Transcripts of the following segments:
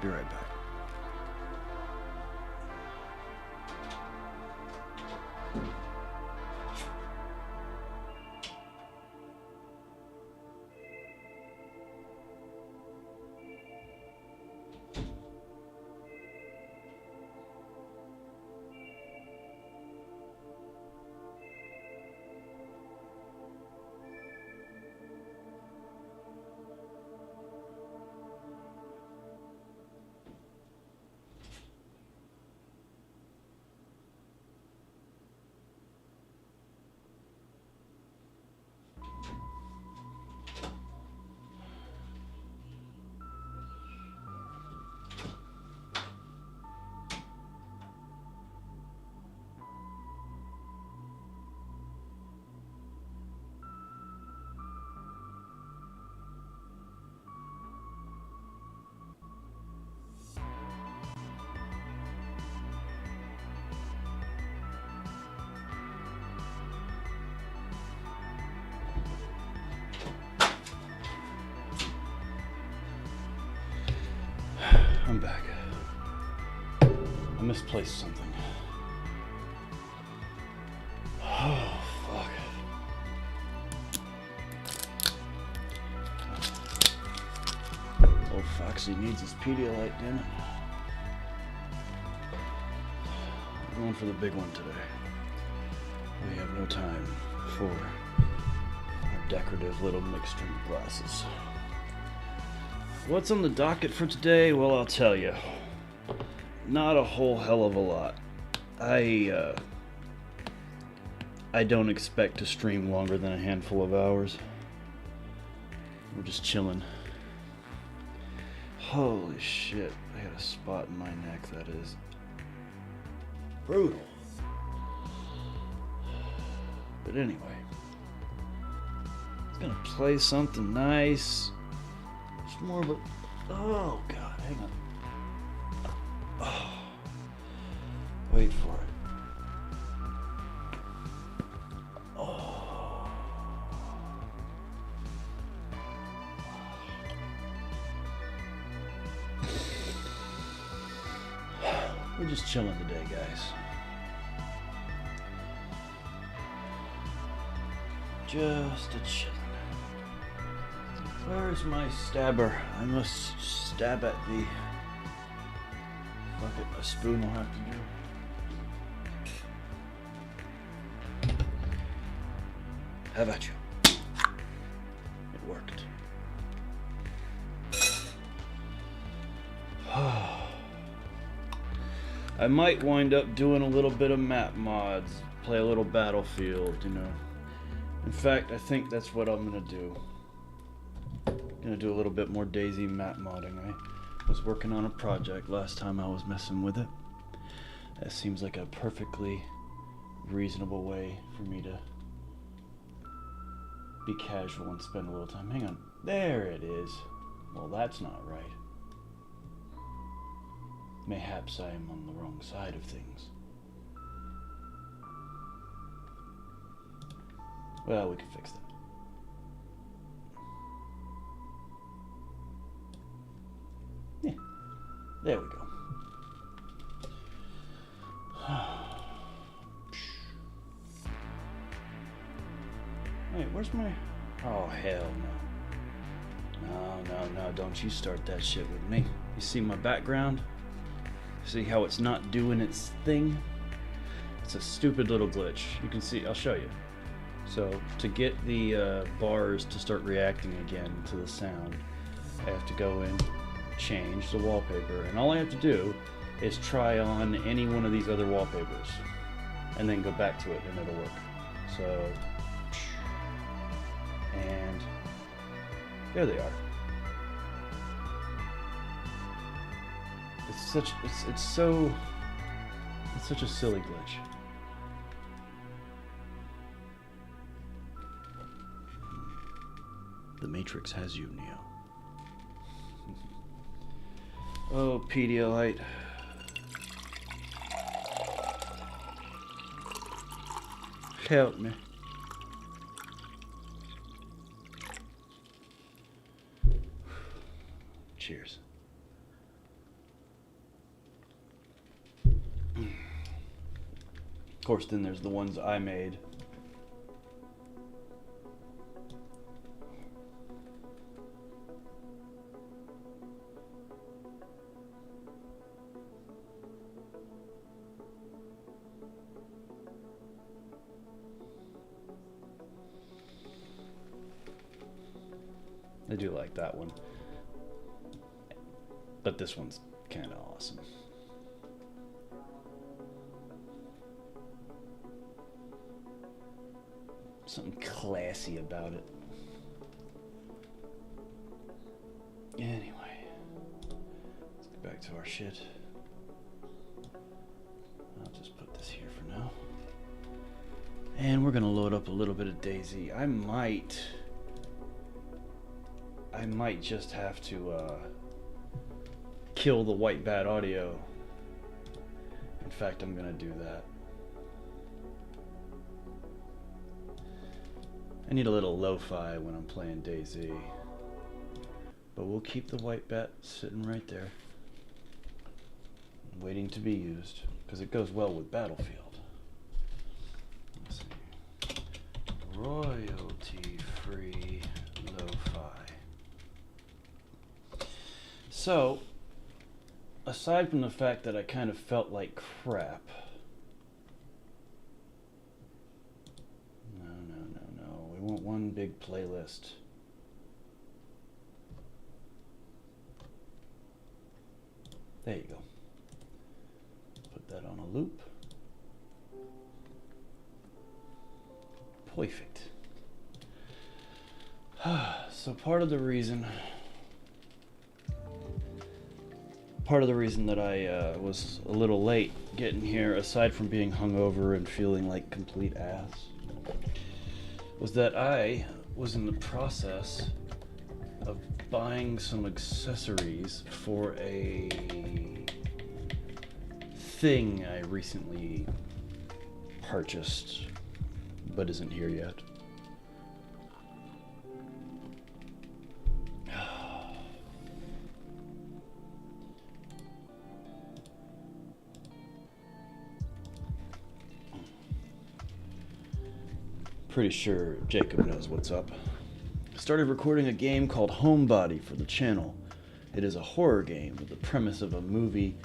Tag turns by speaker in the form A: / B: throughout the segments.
A: Be right back. I'm back. I misplaced something. Oh, fuck. Old Foxy needs his Pedialyte, damn it. I'm going for the big one today. We have no time for our decorative little mixed drink glasses. What's on the docket for today? Well, I'll tell you. Not a whole hell of a lot. I don't expect to stream longer than a handful of hours. We're just chilling. Holy shit. I got a spot in my neck that is brutal. But anyway. It's gonna play something nice. It's more of a... Oh, God. Hang on. Oh. Wait for it. Oh. We're just chilling today, guys. Just a chilling. Where's my stabber? I must stab at the... Fuck it, a spoon will have to do. How about you? It worked. I might wind up doing a little bit of map mods, play a little Battlefield, you know. In fact, I think that's what I'm gonna do. Gonna do a little bit more DayZ map modding. I was working on a project last time I was messing with it. That seems like a perfectly reasonable way for me to be casual and spend a little time. Hang on. There it is. Well, that's not right. Mayhaps I am on the wrong side of things. Well, we can fix that. Yeah, there we go. Wait, where's my... Oh, hell no. No, don't you start that shit with me. You see my background? See how it's not doing its thing? It's a stupid little glitch. You can see, I'll show you. So, to get the bars to start reacting again to the sound, I have to go in, change the wallpaper, and all I have to do is try on any one of these other wallpapers, and then go back to it, and it'll work. So, and there they are. It's such a silly glitch. The Matrix has you, Neo. Oh, Pedialyte. Help me. Cheers. course, then there's the ones I made. I do like that one. But this one's kind of awesome. Something classy about it. Anyway, let's get back to our shit. I'll just put this here for now. And we're gonna load up a little bit of DayZ. I might just have to kill the white bat audio. In fact, I'm gonna do that. I need a little lo-fi when I'm playing DayZ. But we'll keep the white bat sitting right there, waiting to be used, because it goes well with Battlefield. Let's see. Royalty-free lo-fi. So, aside from the fact that I kind of felt like crap, we want one big playlist. There you go. Put that on a loop. Perfect. So part of the reason that I was a little late getting here, aside from being hungover and feeling like complete ass, was that I was in the process of buying some accessories for a thing I recently purchased, but isn't here yet. Pretty sure Jacob knows what's up. Started recording a game called Homebody for the channel. It is a horror game with the premise of the movie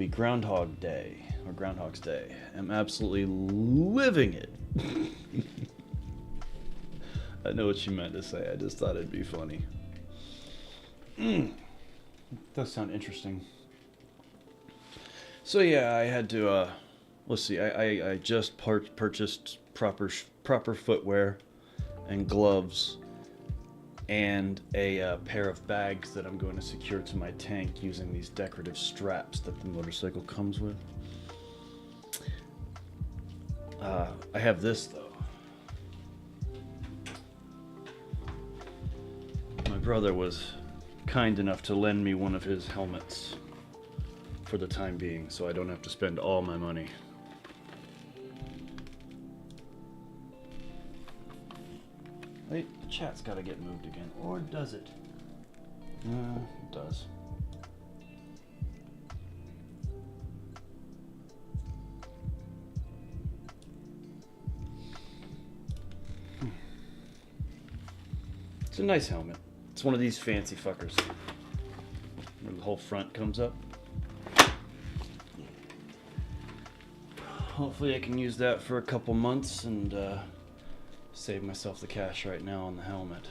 A: Groundhog Day, or Groundhog's Day. I'm absolutely living it. I know what you meant to say. I just thought it'd be funny. It does sound interesting. So yeah, I had to, let's see, I just purchased proper footwear and gloves and a pair of bags that I'm going to secure to my tank using these decorative straps that the motorcycle comes with. I have this though. My brother was kind enough to lend me one of his helmets for the time being, so I don't have to spend all my money. Wait, the chat's gotta get moved again. Or does it? It does. It's a nice helmet. It's one of these fancy fuckers, where the whole front comes up. Hopefully I can use that for a couple months and save myself the cash right now on the helmet.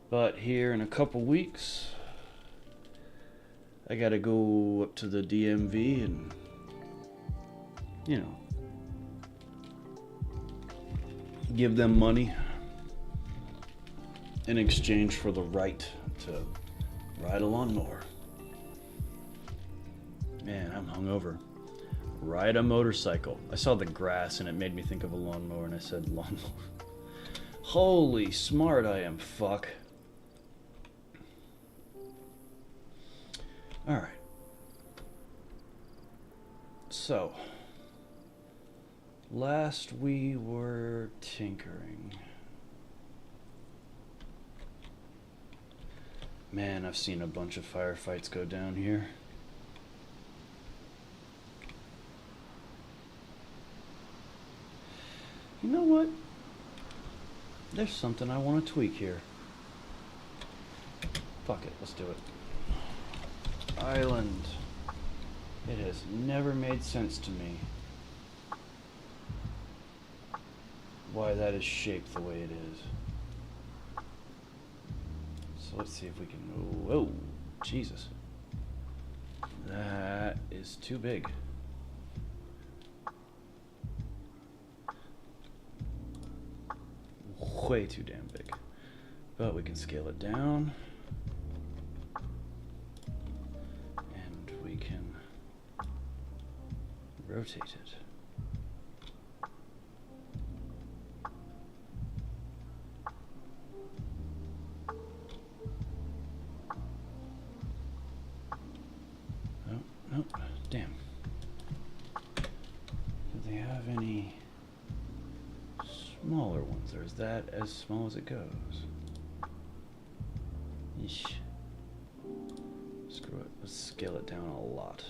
A: But here in a couple weeks, I gotta go up to the DMV and, you know, give them money in exchange for the right to ride a lawnmower. Man, I'm hungover. Ride a motorcycle. I saw the grass and it made me think of a lawnmower and I said lawnmower. Holy smart I am, fuck. Alright. So, last we were tinkering. Man, I've seen a bunch of firefights go down here. You know what? There's something I want to tweak here. Fuck it, let's do it. Island. It has never made sense to me why that is shaped the way it is. So let's see if we can... Whoa, Jesus. That is too big. Way too damn big. But we can scale it down. And we can rotate it. Nope, damn. Do they have any smaller ones, or is that as small as it goes? Yeesh. Screw it, let's scale it down a lot.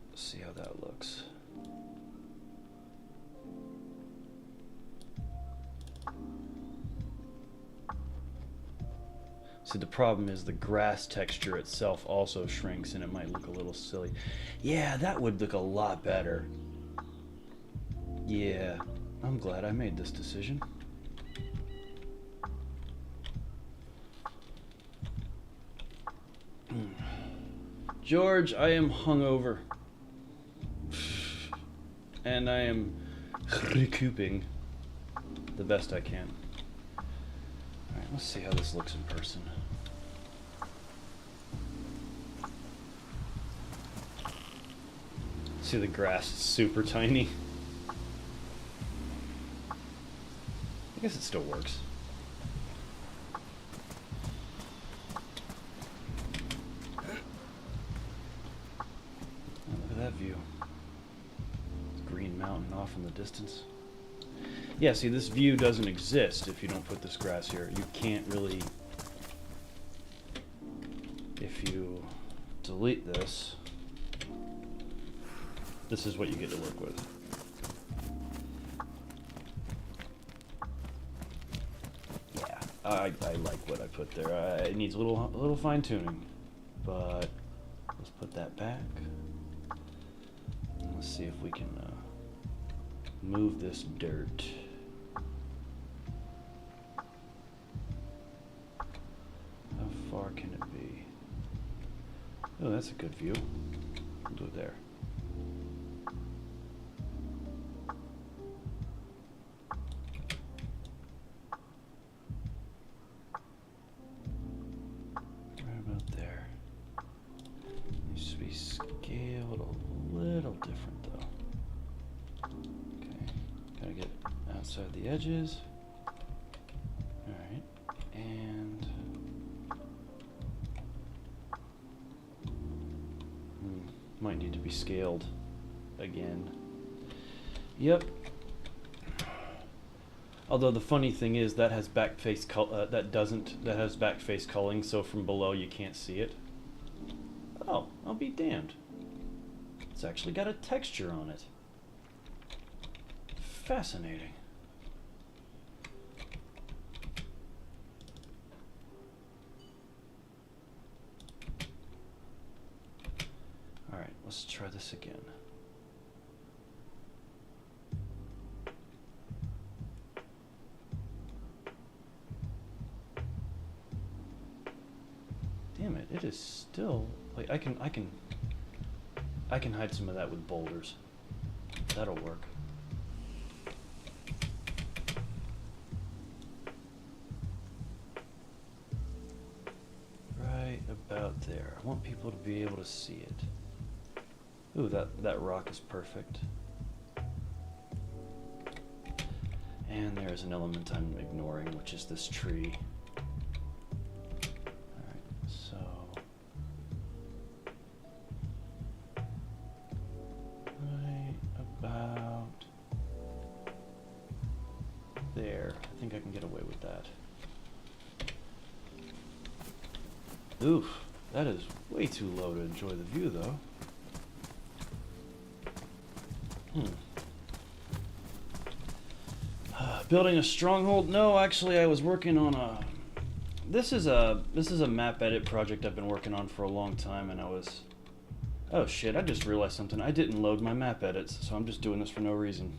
A: Let's see how that looks. See, the problem is the grass texture itself also shrinks and it might look a little silly. Yeah, that would look a lot better. Yeah, I'm glad I made this decision. George, I am hungover. And I am recouping the best I can. Alright, let's see how this looks in person. See, the grass is super tiny. I guess it still works. Oh, look at that view. Green mountain off in the distance. Yeah, see, this view doesn't exist if you don't put this grass here. You can't really... If you delete this, this is what you get to work with. Yeah, I like what I put there. It needs a little fine-tuning, but let's put that back. And let's see if we can move this dirt. How far can it be? Oh, that's a good view. We'll do it there. Right about there. Needs to be scaled a little different though. Okay, gotta get outside the edges. Alright, and might need to be scaled again. Yep. Although the funny thing is that has back face that has back face culling, so from below you can't see it. Oh, I'll be damned. It's actually got a texture on it. Fascinating. Alright, let's try this again. Damn it, it is still like I can hide some of that with boulders. That'll work. Right about there. I want people to be able to see it. Ooh, that rock is perfect. And there's an element I'm ignoring, which is this tree. Alright, so... right about there. I think I can get away with that. Oof, that is way too low to enjoy the view, though. Building a stronghold? No, actually, I was working on a. This is a map edit project I've been working on for a long time, and I was. Oh shit! I just realized something. I didn't load my map edits, so I'm just doing this for no reason.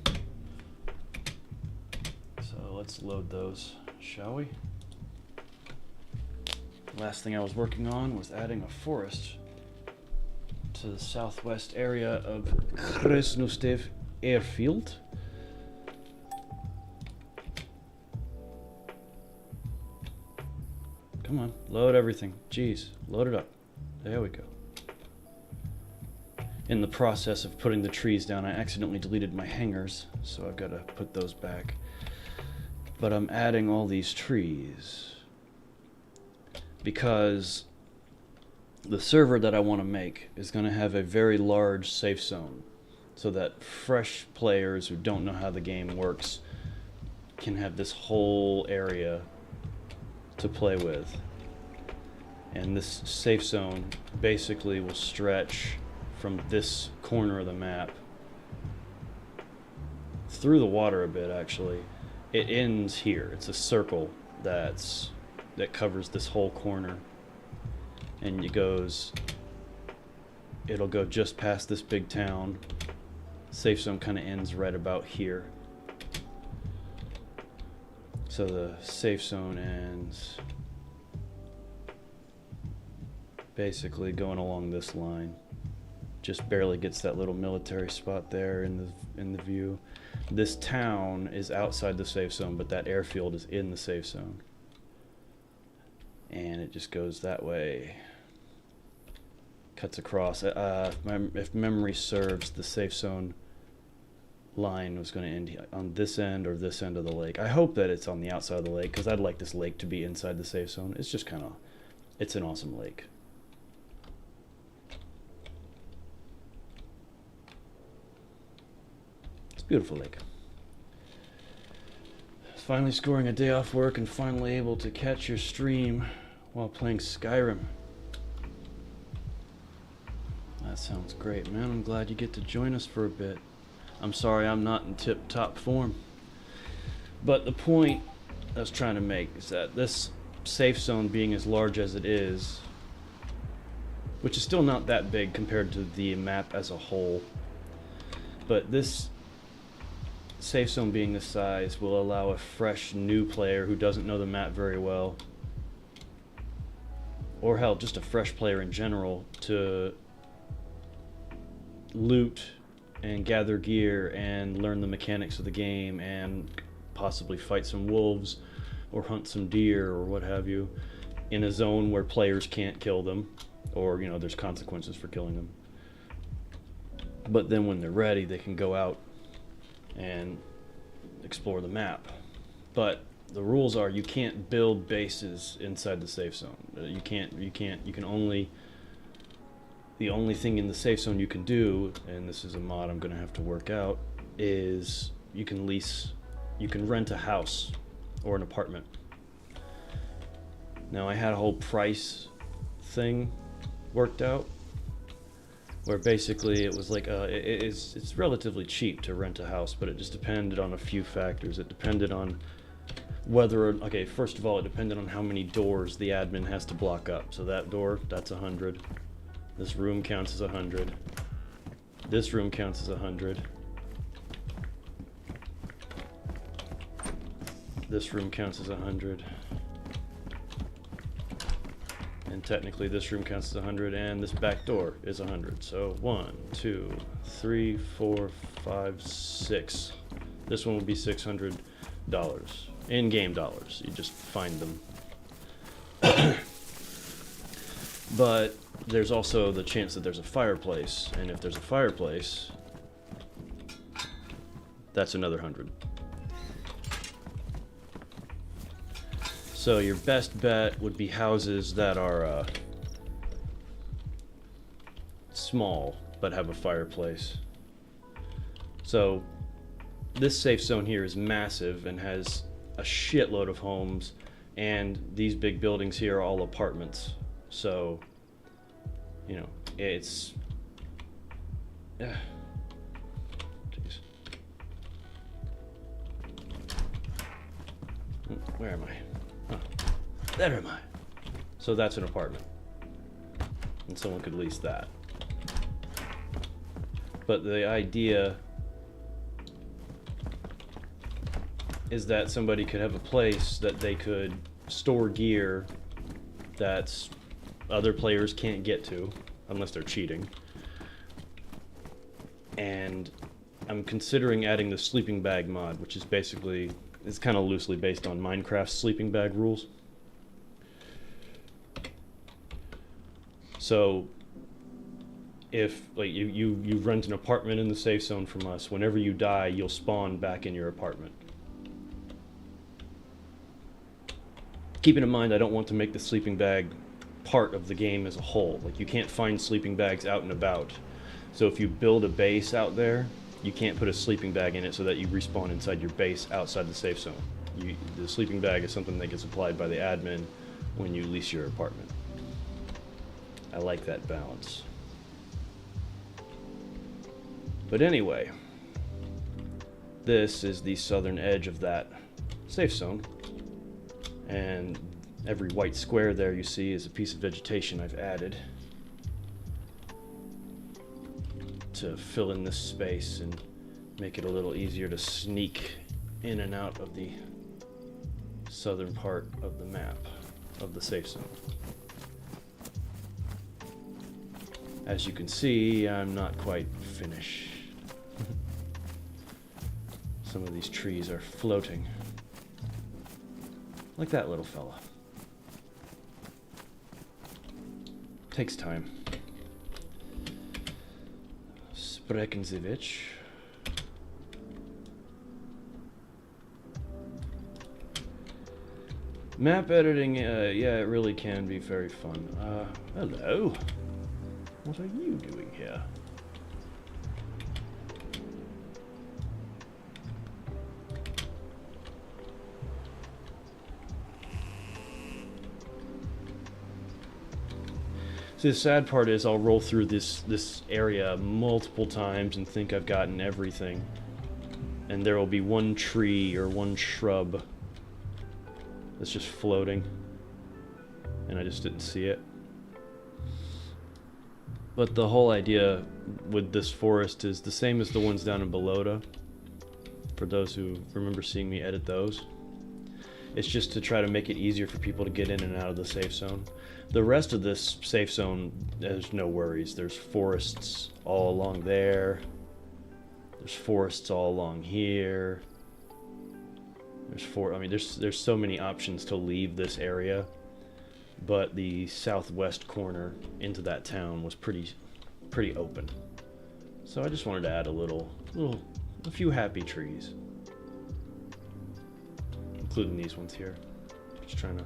A: So let's load those, shall we? Last thing I was working on was adding a forest to the southwest area of Krasnostev Airfield. Come on, load everything. Jeez, load it up. There we go. In the process of putting the trees down, I accidentally deleted my hangers, so I've got to put those back. But I'm adding all these trees because the server that I want to make is going to have a very large safe zone so that fresh players who don't know how the game works can have this whole area to play with. And this safe zone basically will stretch from this corner of the map through the water a bit. Actually, it ends here. It's a circle that covers this whole corner, and it'll go just past this big town. Safe zone kind of ends right about here. So the safe zone ends basically going along this line. Just barely gets that little military spot there in the view. This town is outside the safe zone, but that airfield is in the safe zone. And it just goes that way. Cuts across. If memory serves, the safe zone line was going to end on this end or this end of the lake. I hope that it's on the outside of the lake, because I'd like this lake to be inside the safe zone. It's just kind of, it's an awesome lake. It's a beautiful lake. Finally scoring a day off work and finally able to catch your stream while playing Skyrim. That sounds great, man. I'm glad you get to join us for a bit. I'm sorry I'm not in tip-top form. But the point I was trying to make is that this safe zone being as large as it is, which is still not that big compared to the map as a whole, but this safe zone being this size will allow a fresh new player who doesn't know the map very well, or hell, just a fresh player in general, to loot and gather gear and learn the mechanics of the game and possibly fight some wolves or hunt some deer or what have you in a zone where players can't kill them, or there's consequences for killing them. But then when they're ready, they can go out and explore the map. But the rules are you can't build bases inside the safe zone. You can only, the only thing in the safe zone you can do, and this is a mod I'm going to have to work out, is you can rent a house or an apartment. Now I had a whole price thing worked out where basically it was like it's relatively cheap to rent a house, but it just depended on a few factors. It depended on whether, okay, first of all, it depended on how many doors the admin has to block up. So that door, that's 100. This room counts as 100. This room counts as 100. This room counts as 100. And technically this room counts as 100, and this back door is 100. So 1, 2, 3, 4, 5, 6. This one will be $600. In-game dollars. You just find them. But there's also the chance that there's a fireplace, and if there's a fireplace, that's another 100. So your best bet would be houses that are small but have a fireplace. So this safe zone here is massive and has a shitload of homes, and these big buildings here are all apartments. So, it's... Jeez. Where am I? Oh, there am I. So that's an apartment. And someone could lease that. But the idea is that somebody could have a place that they could store gear that other players can't get to, unless they're cheating. And I'm considering adding the sleeping bag mod, which is basically, it's kind of loosely based on Minecraft's sleeping bag rules. So if like you rent an apartment in the safe zone from us, whenever you die, you'll spawn back in your apartment. Keeping in mind, I don't want to make the sleeping bag part of the game as a whole. Like, you can't find sleeping bags out and about. So if you build a base out there, you can't put a sleeping bag in it so that you respawn inside your base outside the safe zone. The sleeping bag is something that gets applied by the admin when you lease your apartment. I like that balance. But anyway, this is the southern edge of that safe zone. And every white square there you see is a piece of vegetation I've added to fill in this space and make it a little easier to sneak in and out of the southern part of the map of the safe zone. As you can see, I'm not quite finished. Some of these trees are floating. Like that little fella. Takes time. Sprekenzivich. Map editing, yeah, it really can be very fun. Hello. What are you doing here? See, the sad part is I'll roll through this area multiple times and think I've gotten everything. And there will be one tree or one shrub that's just floating. And I just didn't see it. But the whole idea with this forest is the same as the ones down in Balota. For those who remember seeing me edit those. It's just to try to make it easier for people to get in and out of the safe zone. The rest of this safe zone, there's no worries. There's forests all along there. There's forests all along here. There's so many options to leave this area. But the southwest corner into that town was pretty open. So I just wanted to add a few happy trees. Including these ones here. Just trying to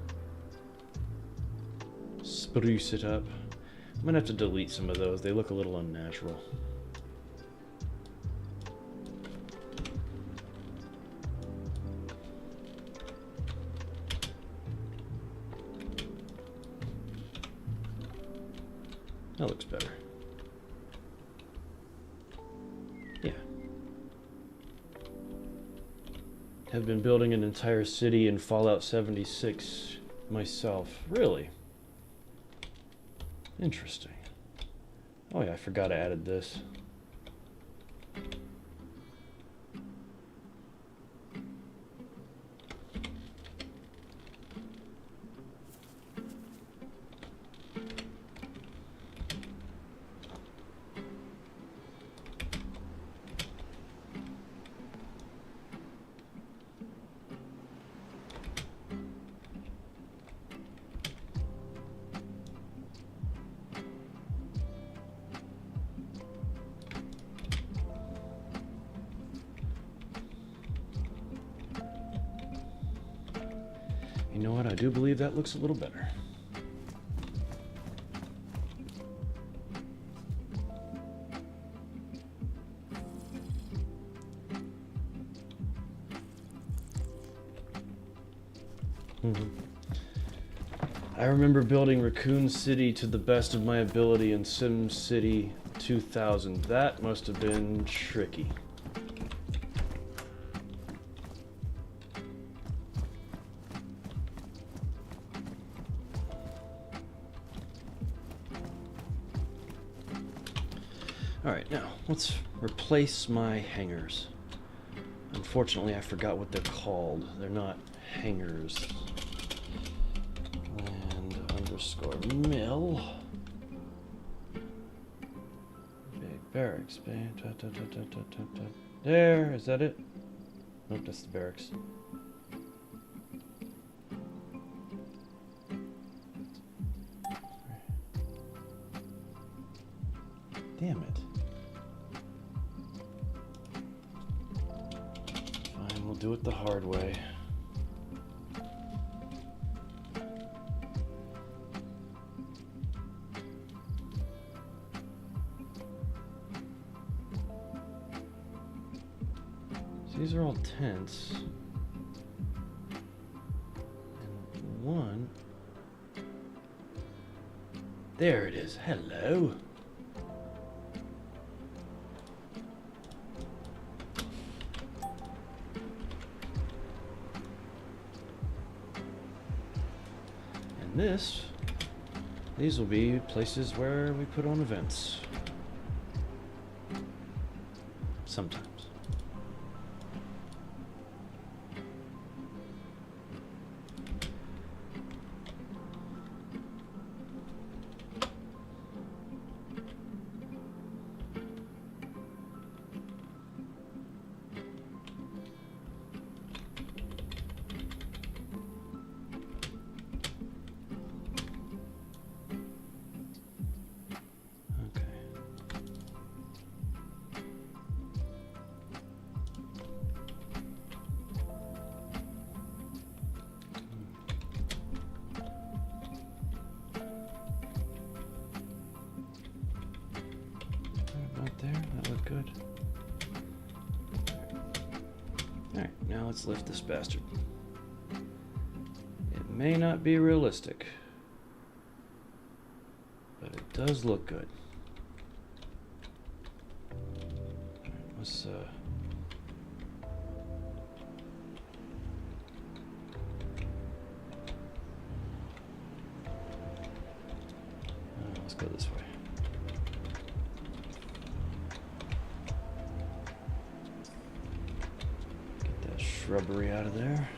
A: spruce it up. I'm gonna have to delete some of those. They look a little unnatural. That looks better. Yeah. Have been building an entire city in Fallout 76 myself. Really? Interesting. Oh yeah, I forgot I added this. You know what? I do believe that looks a little better. I remember building Raccoon City to the best of my ability in SimCity 2000. That must have been tricky. Alright, now let's replace my hangers. Unfortunately, I forgot what they're called. They're not hangers. And underscore mill. Big barracks. There, is that it? Nope, that's the barracks. Damn it. Fine, we'll do it the hard way. So these are all tents. And one. There it is. Hello. These will be places where we put on events. Sometimes. Good. Alright, now let's lift this bastard. It may not be realistic, but it does look good. Alright, let's let's go this way. Shrubbery out of there.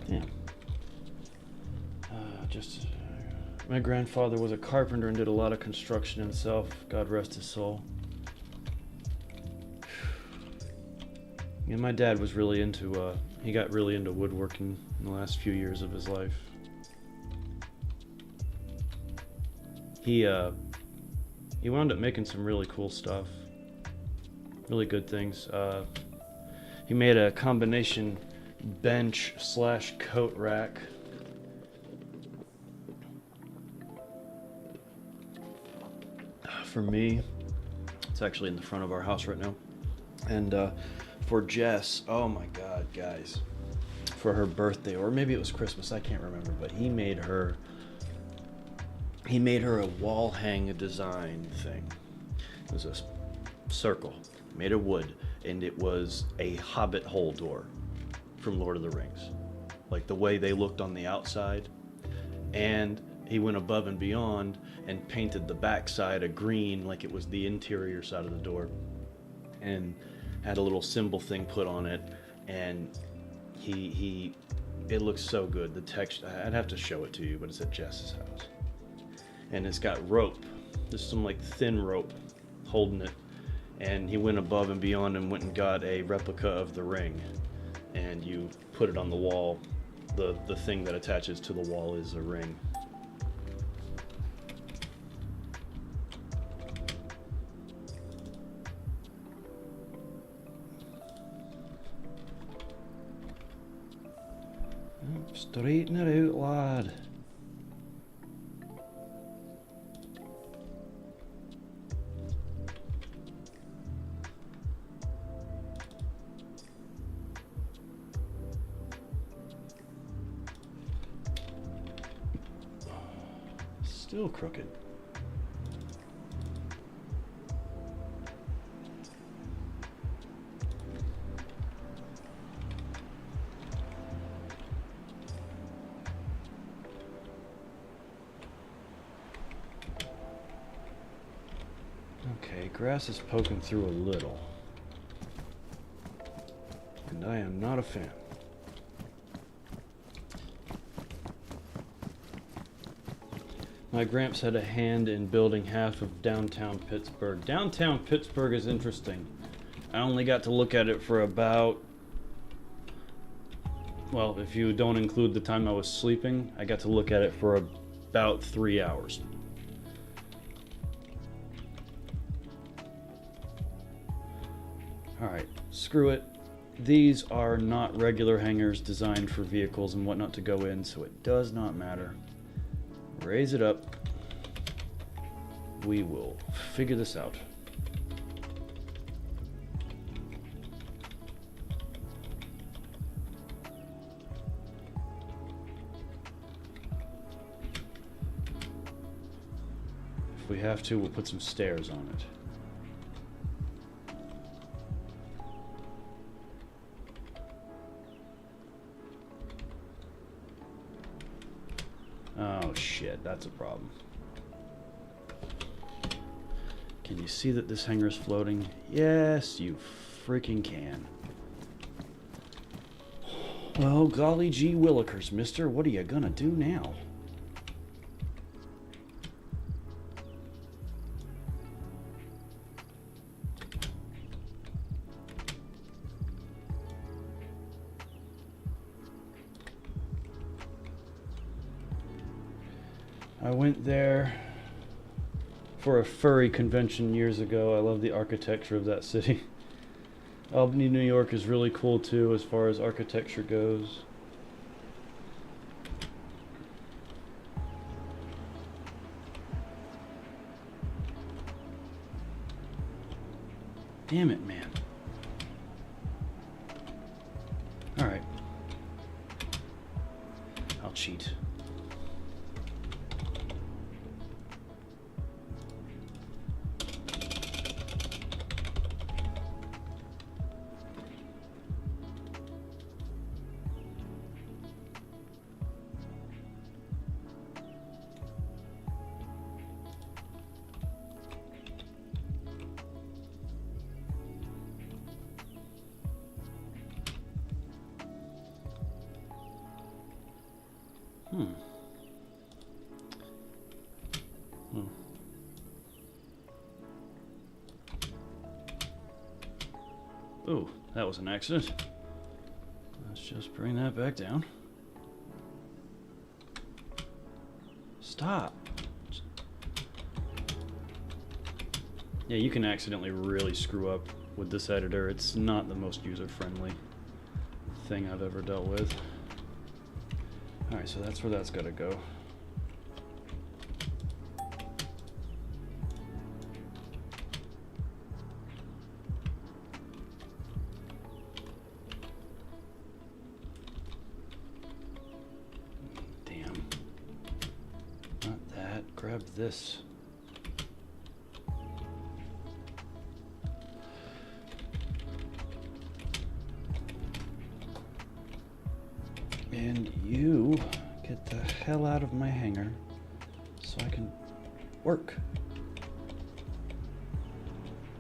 A: Damn. My grandfather was a carpenter and did a lot of construction himself. God rest his soul. And my dad was really into, he got really into woodworking in the last few years of his life. He wound up making some really cool stuff. Really good things. He made a combination bench / coat rack. For me, it's actually in the front of our house right now. And, for Jess, oh my god, guys, for her birthday, or maybe it was Christmas, I can't remember, but he made her a wall hang design thing. It was a circle made of wood, and it was a hobbit hole door from Lord of the Rings, like the way they looked on the outside. And he went above and beyond and painted the back side a green, like it was the interior side of the door, and had a little symbol thing put on it. And it looks so good. The texture, I'd have to show it to you, but it's at Jess's house. And it's got rope, just some like thin rope holding it. And he went above and beyond and went and got a replica of the ring. And you put it on the wall. The thing that attaches to the wall is a ring. Straighten it out, lad. Still crooked. grass is poking through a little. And I am not a fan. My gramps had a hand in building half of downtown Pittsburgh. Downtown Pittsburgh is interesting. I only got to look at it for about, well, if you don't include the time I was sleeping, I got to look at it for about 3 hours. Alright, screw it. These are not regular hangars designed for vehicles and whatnot to go in, so it does not matter. Raise it up. We will figure this out. If we have to, we'll put some stairs on it. Oh shit, that's a problem. Can you see that this hangar is floating? Yes, you freaking can. Well, golly gee willikers, mister, what are you gonna do now? I went there for a furry convention years ago. I love the architecture of that city. Albany, New York is really cool too as far as architecture goes. Damn it, man. Alright. I'll cheat. Ooh, that was an accident. Let's just bring that back down. Stop. Yeah, you can accidentally really screw up with this editor. It's not the most user-friendly thing I've ever dealt with. Alright, so that's where that's got to go. Damn. Not that. Grab this. And you get the hell out of my hangar so I can work.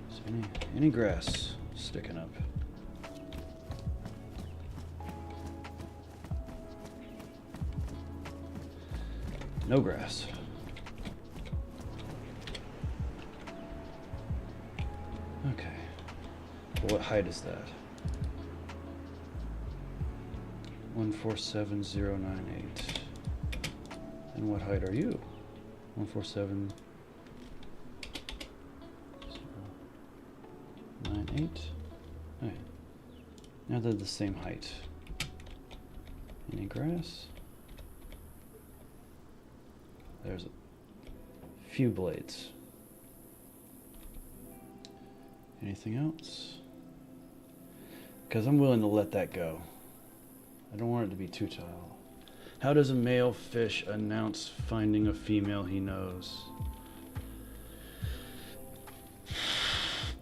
A: So any grass sticking up. No grass. Okay. What height is that? 147098. And what height are you? 147098. Alright. Now they're the same height. Any grass? There's a few blades. Anything else? Because I'm willing to let that go. I don't want it to be too tall. How does a male fish announce finding a female he knows?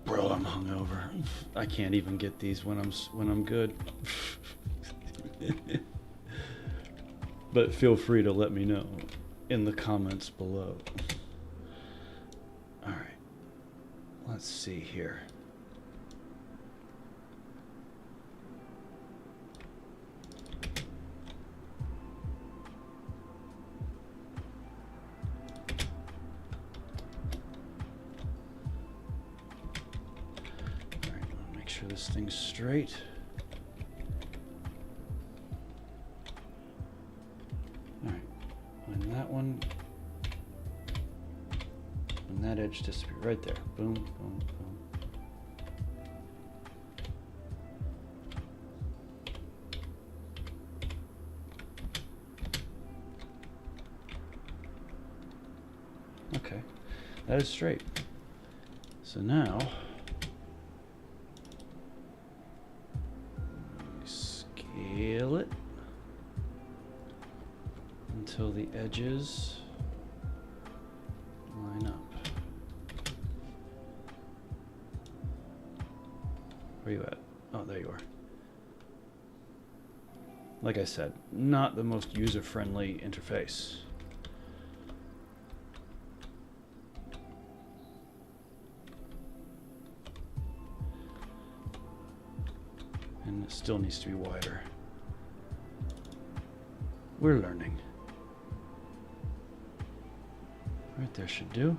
A: Bro, I'm hungover. I can't even get these when I'm good. But feel free to let me know in the comments below. All right. Let's see here. All right, make sure this thing's straight. All right, when that one, when that edge disappears, right there, boom, boom, boom. Okay, that is straight. So now, scale it until the edges line up. Where are you at? Oh, there you are. Like I said, not the most user-friendly interface. And it still needs to be wider. We're learning. Right there should do.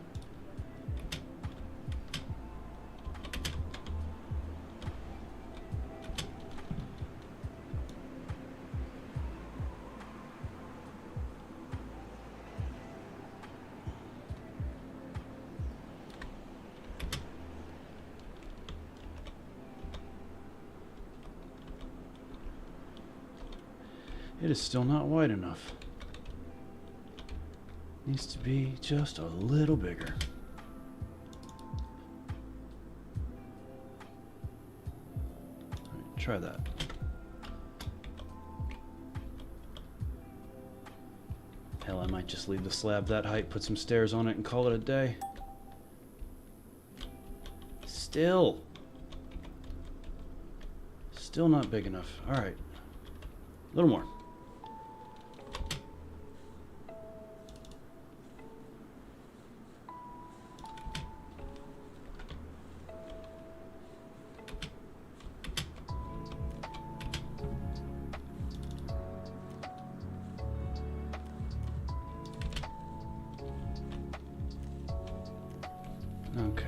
A: It is still not wide enough. Needs to be just a little bigger. All right, try that. Hell, I might just leave the slab that height, put some stairs on it, and call it a day. Still not big enough. All right, a little more. Okay.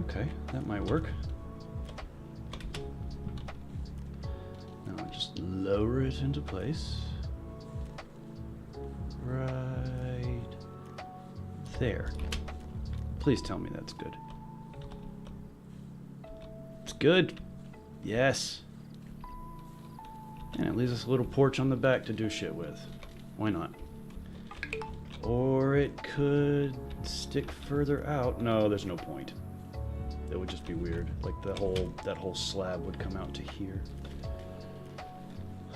A: Okay, that might work. Now just lower it into place. Right there. Please tell me that's good. It's good. Yes. And it leaves us a little porch on the back to do shit with. Why not? Or it could stick further out. No, there's no point. It would just be weird. Like that whole slab would come out to here.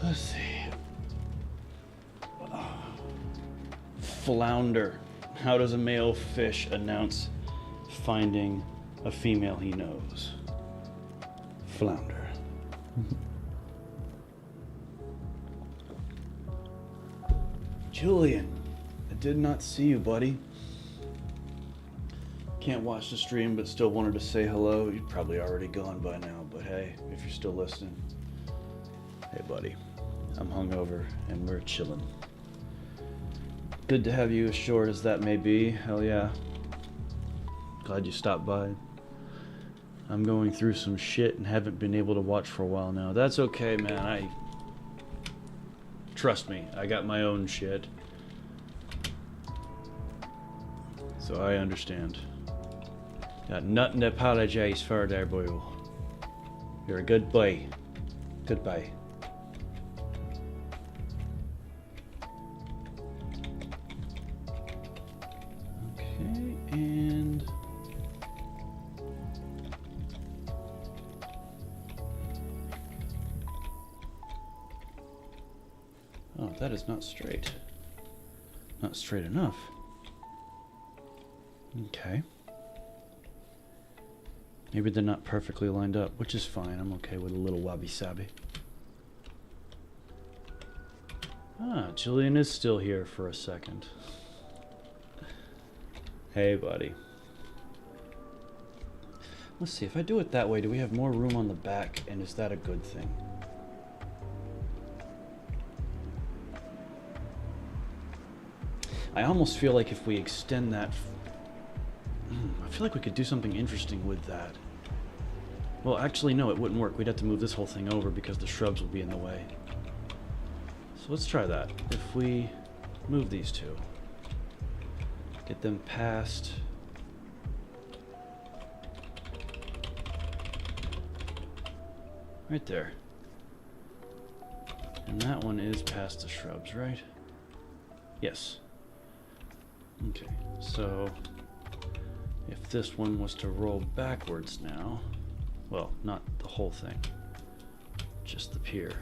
A: Let's see. Flounder. How does a male fish announce finding a female he knows? Flounder. Julian, I did not see you, buddy. Can't watch the stream, but still wanted to say hello. You're probably already gone by now, but hey, if you're still listening. Hey, buddy. I'm hungover, and we're chilling. Good to have you, as short as that may be. Hell yeah. Glad you stopped by. I'm going through some shit and haven't been able to watch for a while now. That's okay, man. Trust me, I got my own shit. So I understand. Got nothing to apologize for there, boy. You're a good boy. Goodbye. Okay, and that is not straight. Not straight enough. Okay. Maybe they're not perfectly lined up, which is fine. I'm okay with a little wabi-sabi. Ah, Julian is still here for a second. Hey, buddy. Let's see, if I do it that way, do we have more room on the back, and is that a good thing? I almost feel like if we extend that... I feel like we could do something interesting with that. Well, actually, no, it wouldn't work. We'd have to move this whole thing over because the shrubs would be in the way. So let's try that. If we move these two, get them past... right there. And that one is past the shrubs, right? Yes. Okay, so if this one was to roll backwards now, well, not the whole thing, just the pier.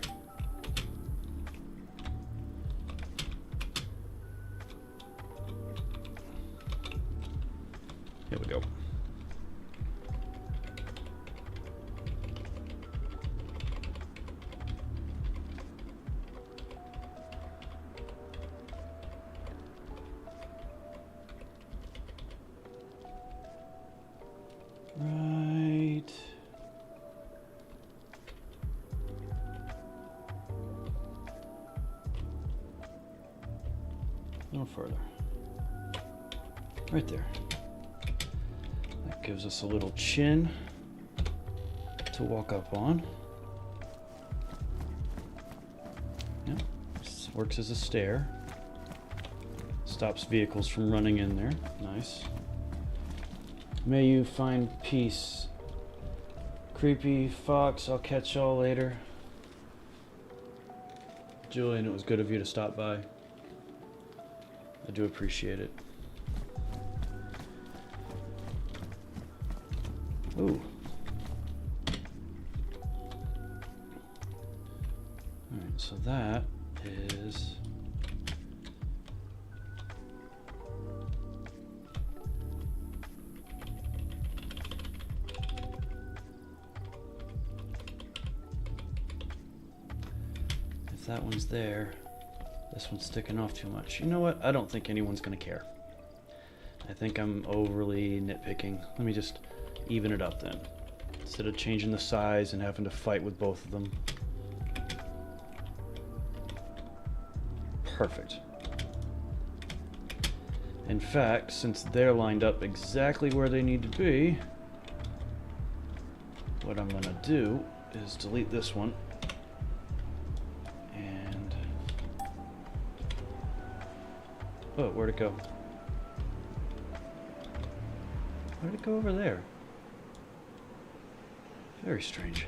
A: Here we go. Right. A little further. Right there. That gives us a little chin to walk up on. Yep. This works as a stair. Stops vehicles from running in there. Nice. May you find peace. Creepy fox, I'll catch y'all later. Julian, it was good of you to stop by. I do appreciate it. Ooh. Alright, so that is... that one's there. This one's sticking off too much. You know what? I don't think anyone's gonna care. I think I'm overly nitpicking. Let me just even it up then. Instead of changing the size and having to fight with both of them. Perfect. In fact, since they're lined up exactly where they need to be, what I'm gonna do is delete this one. Oh, where'd it go? Where'd it go over there? Very strange.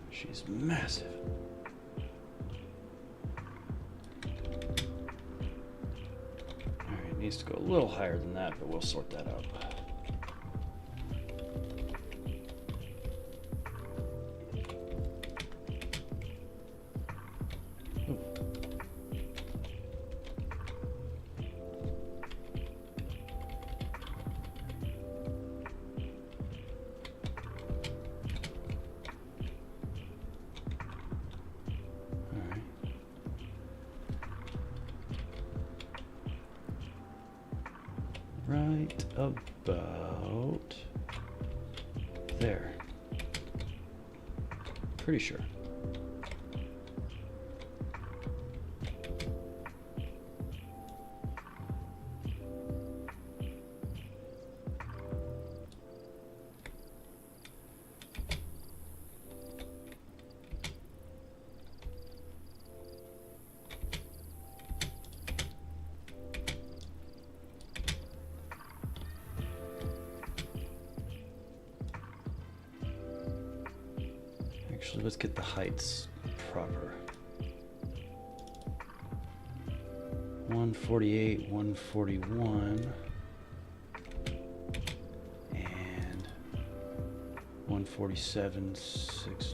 A: She's massive. Alright, needs to go a little higher than that, but we'll sort that out. Right about there. Pretty sure. Actually, let's get the heights proper. 148, 141, and 147.69.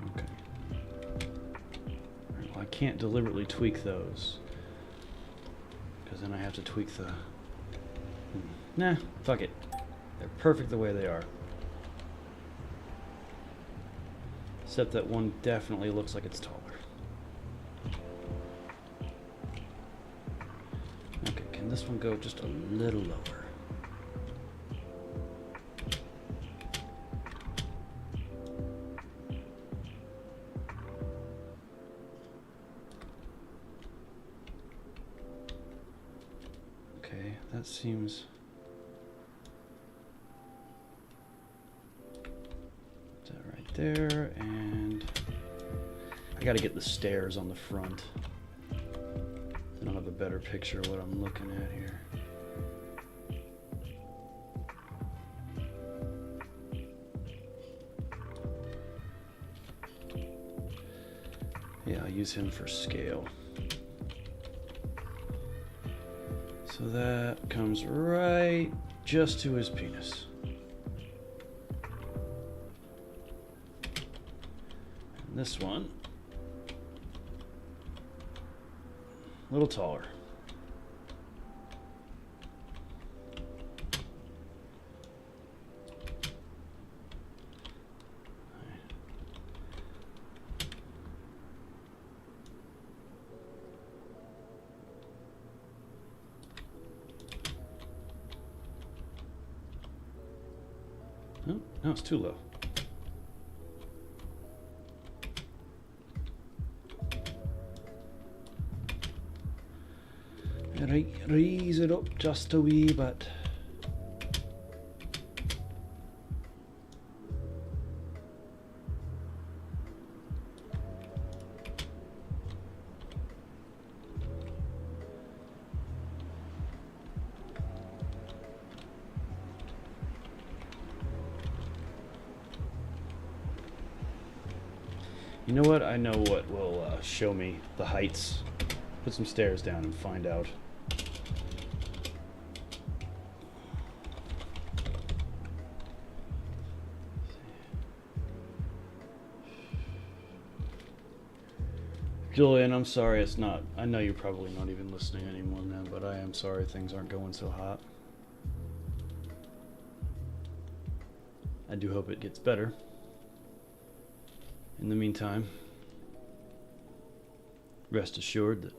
A: Okay. Right, well, I can't deliberately tweak those, because then I have to tweak the... Nah, fuck it. They're perfect the way they are. Except that one definitely looks like it's taller. Okay, can this one go just a little lower? Okay, that seems... Is that right there? And I gotta get the stairs on the front. Then I'll have a better picture of what I'm looking at here. Yeah, I'll use him for scale. So that comes right just to his penis. And this one, a little taller. No, no, it's too low. Right, raise it up just a wee bit. You know what? I know what will show me the heights. Put some stairs down and find out. Julian, I'm sorry it's not... I know you're probably not even listening anymore, man, but I am sorry things aren't going so hot. I do hope it gets better. In the meantime, rest assured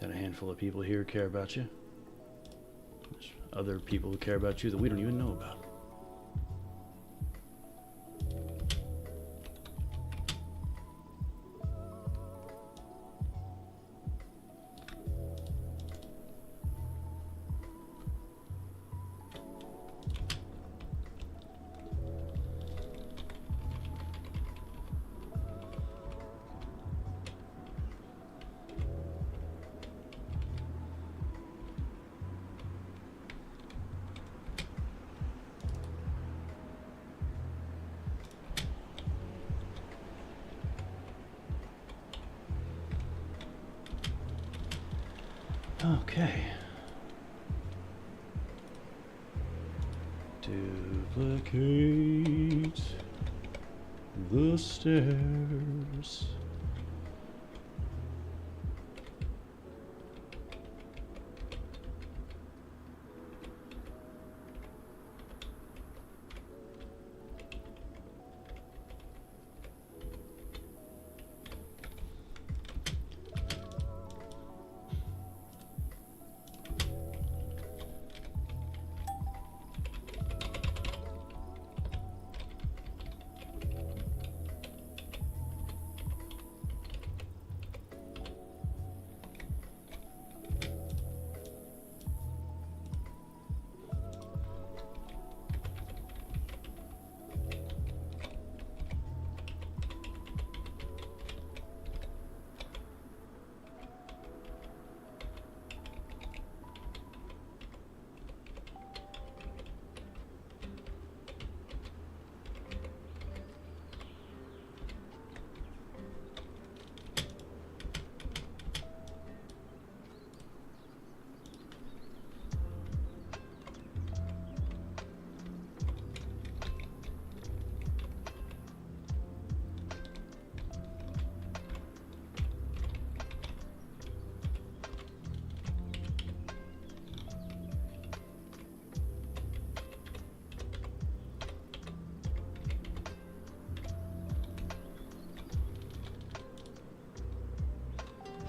A: that a handful of people here care about you. There's other people who care about you that we don't even know about. Okay. Duplicate the stairs.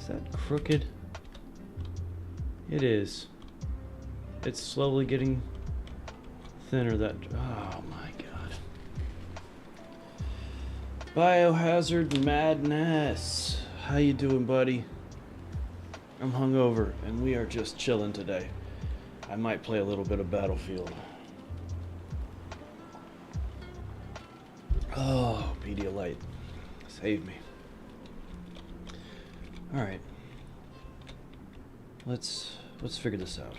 A: that crooked? It is. It's slowly getting thinner. That. Oh my god. Biohazard madness. How you doing, buddy? I'm hungover, and we are just chilling today. I might play a little bit of Battlefield. Oh, Pedialyte. Save me. Alright. Let's figure this out.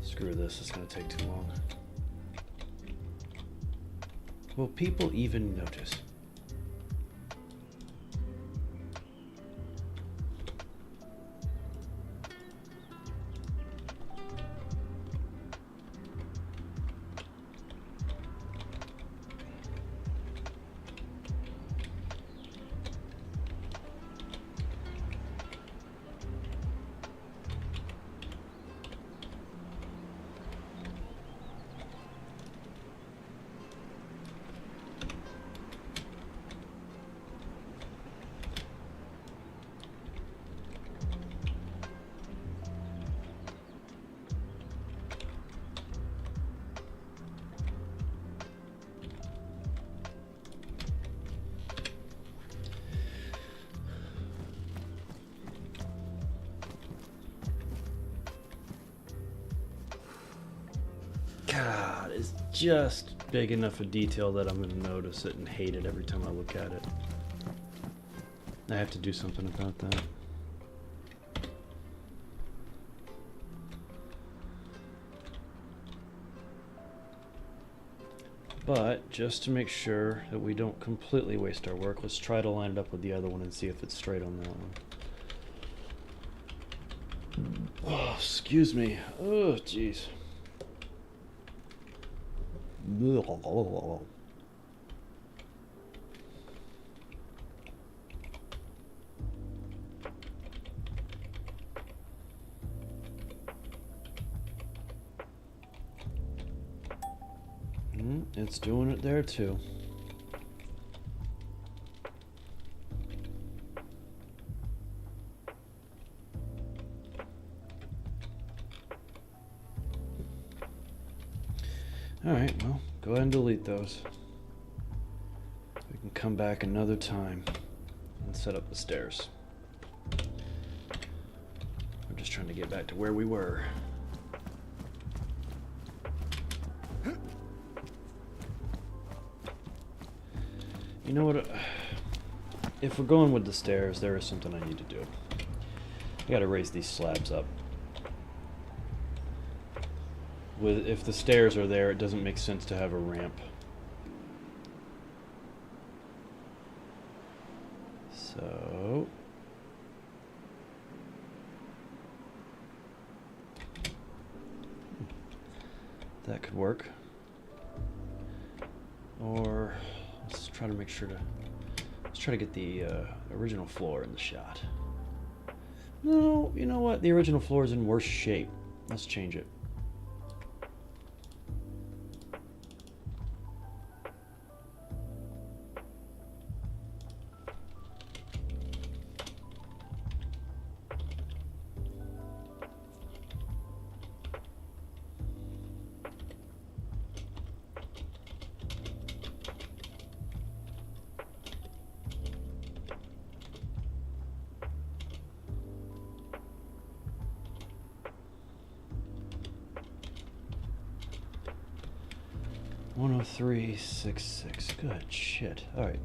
A: Screw this, it's gonna take too long. Will people even notice? God, it's just big enough a detail that I'm going to notice it and hate it every time I look at it. I have to do something about that. But just to make sure that we don't completely waste our work, let's try to line it up with the other one and see if it's straight on that one. Oh, excuse me. Oh, jeez. It's doing it there too. Alright, well, go ahead and delete those. We can come back another time and set up the stairs. I'm just trying to get back to where we were. You know what? If we're going with the stairs, there is something I need to do. I gotta raise these slabs up. If the stairs are there, it doesn't make sense to have a ramp. So that could work. Or let's try to make sure to let's try to get the original floor in the shot. No, you know what? The original floor is in worse shape. Let's change it. $103.66. Good shit. Alright.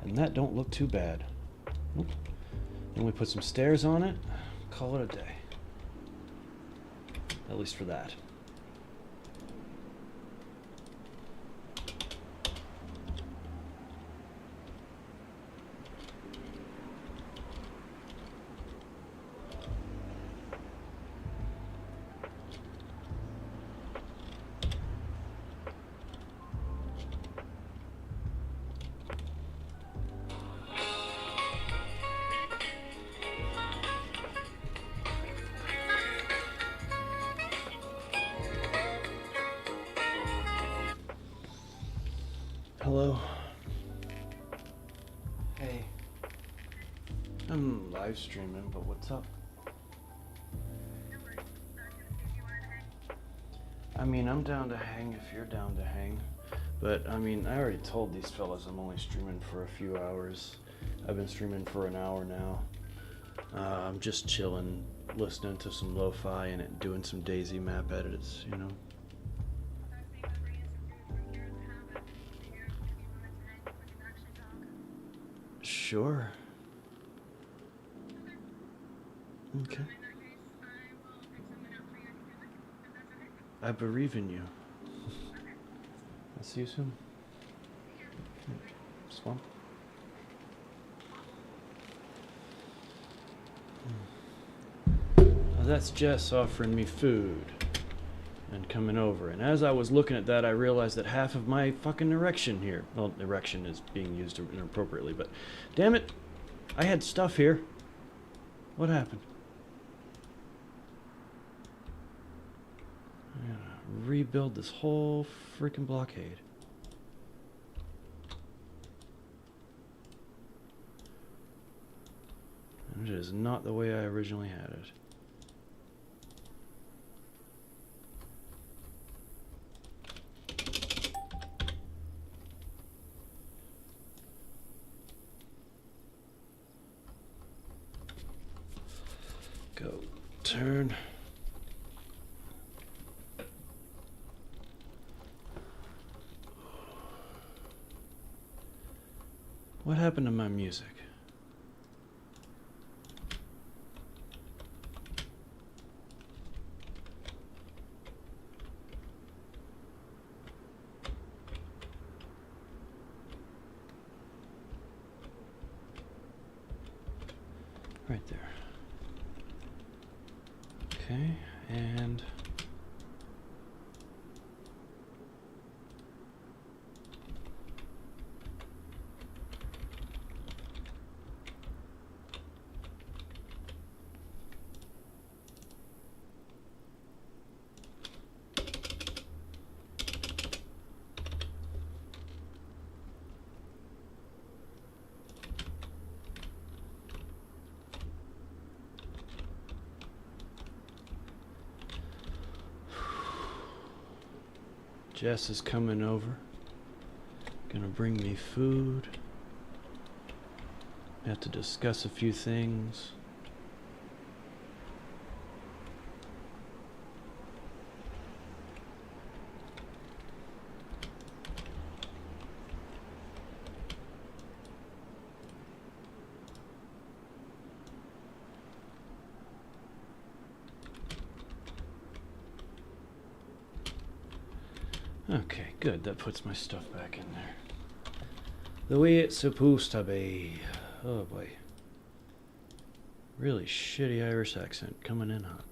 A: And that don't look too bad. Nope. Then we put some stairs on it. Call it a day. At least for that. Hello. Hey. I'm live streaming, but what's up? I mean, I'm down to hang if you're down to hang. But, I mean, I already told these fellas I'm only streaming for a few hours. I've been streaming for an hour now. I'm just chilling, listening to some lo-fi and doing some Daisy map edits, you know. Sure. Okay. I believe in you. I'll see you soon. Swamp. Well, that's Jess offering me food and coming over. And as I was looking at that, I realized that half of my fucking erection here. Well, erection is being used inappropriately, but damn it, I had stuff here. What happened? I gotta rebuild this whole freaking blockade. And it is not the way I originally had it. Go. Turn. What happened to my music? Right there. Okay, and Jess is coming over. Gonna bring me food. Have to discuss a few things. Okay, good. That puts my stuff back in there. The way it's supposed to be. Oh boy. Really shitty Irish accent coming in hot.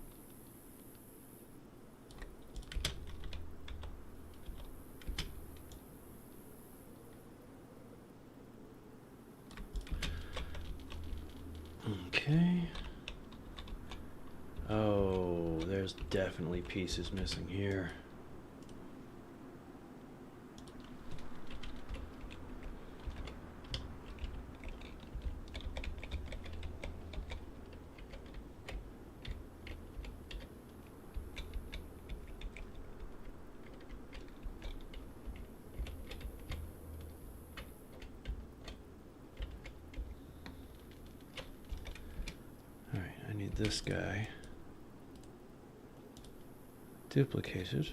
A: Okay. Oh, there's definitely pieces missing here. This guy duplicated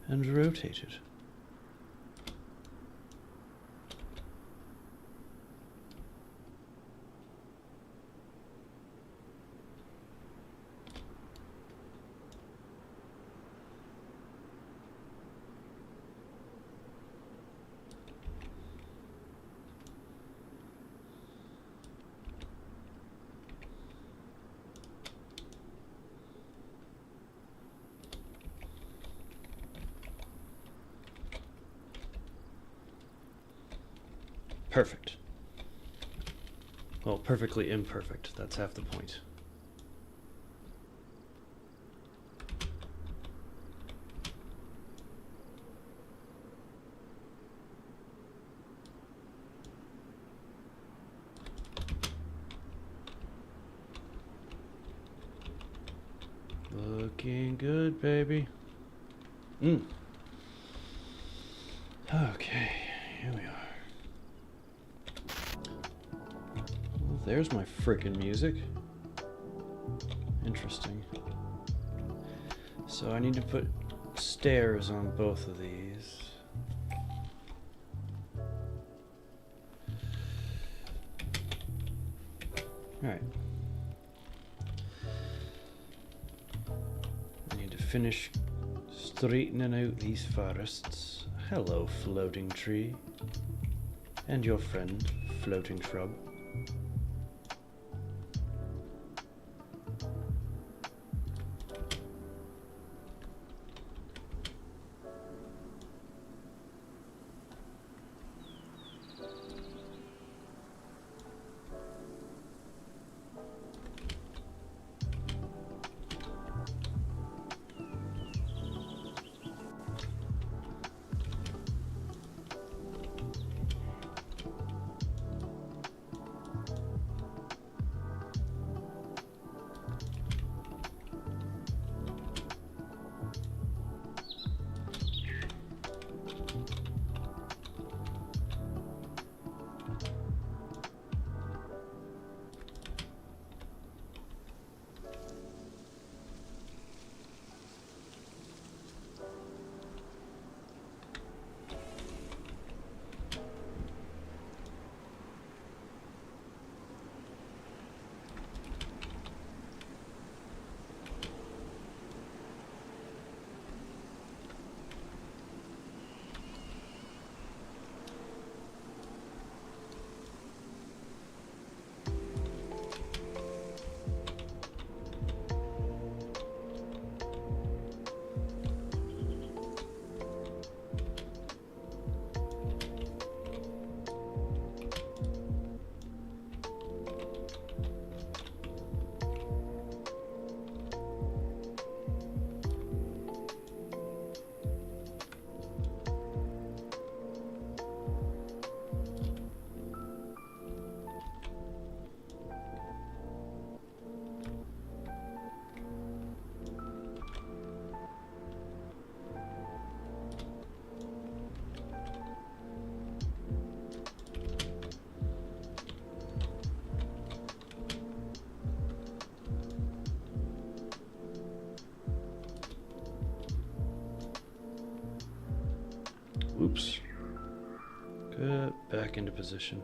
A: and rotated. Perfect. Well, perfectly imperfect. That's half the point. Looking good, baby. Okay, here we are. Well, there's my frickin' music. Interesting. So I need to put stairs on both of these. Alright. I need to finish straightening out these forests. Hello, floating tree. And your friend, floating shrub. Oops. Get back into position.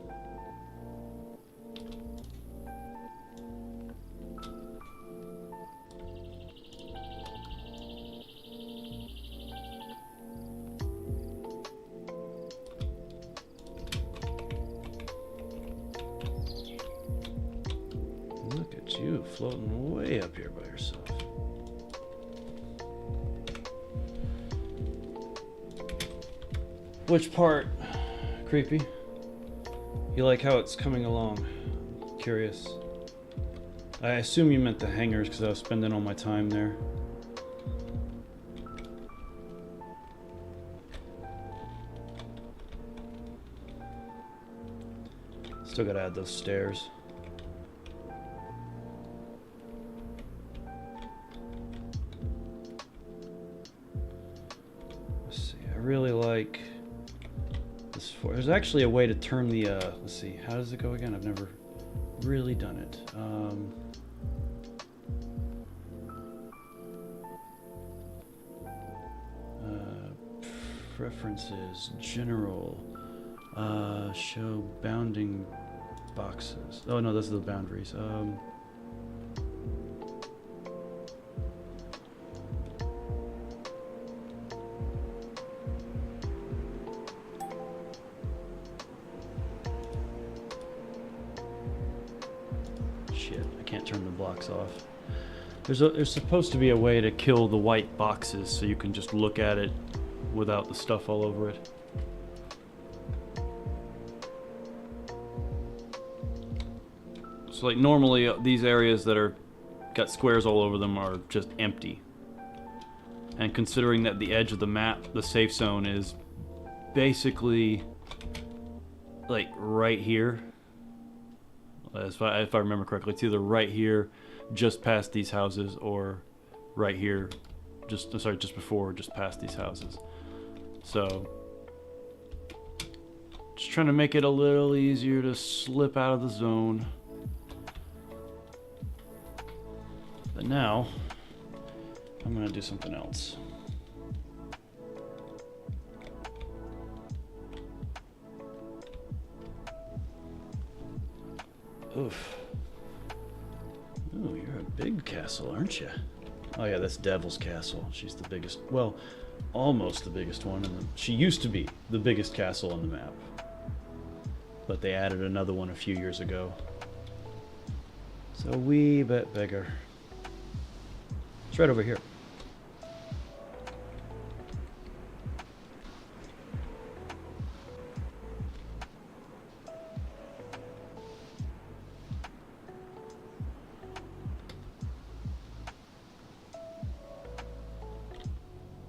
A: Look at you floating way up here by yourself. Which part? Creepy. You like how it's coming along? Curious. I assume you meant the hangars because I was spending all my time there. Still gotta add those stairs. Let's see, I really like this floor. There's actually a way to turn the, let's see, how does it go again? I've never really done it. Preferences, general, show bounding boxes. Oh no, those are the boundaries. Shit, I can't turn the blocks off. There's supposed to be a way to kill the white boxes so you can just look at it without the stuff all over it. So like normally these areas that are got squares all over them are just empty. And considering that the edge of the map, the safe zone, is basically like right here. If I remember correctly, it's either right here, just past these houses, or right here, just past these houses. So just trying to make it a little easier to slip out of the zone. But now I'm gonna do something else. Oof. Ooh, you're a big castle, aren't you? Oh yeah, that's Devil's Castle. She's the biggest, well, almost the biggest one. She used to be the biggest castle on the map. But they added another one a few years ago. So a wee bit bigger. It's right over here.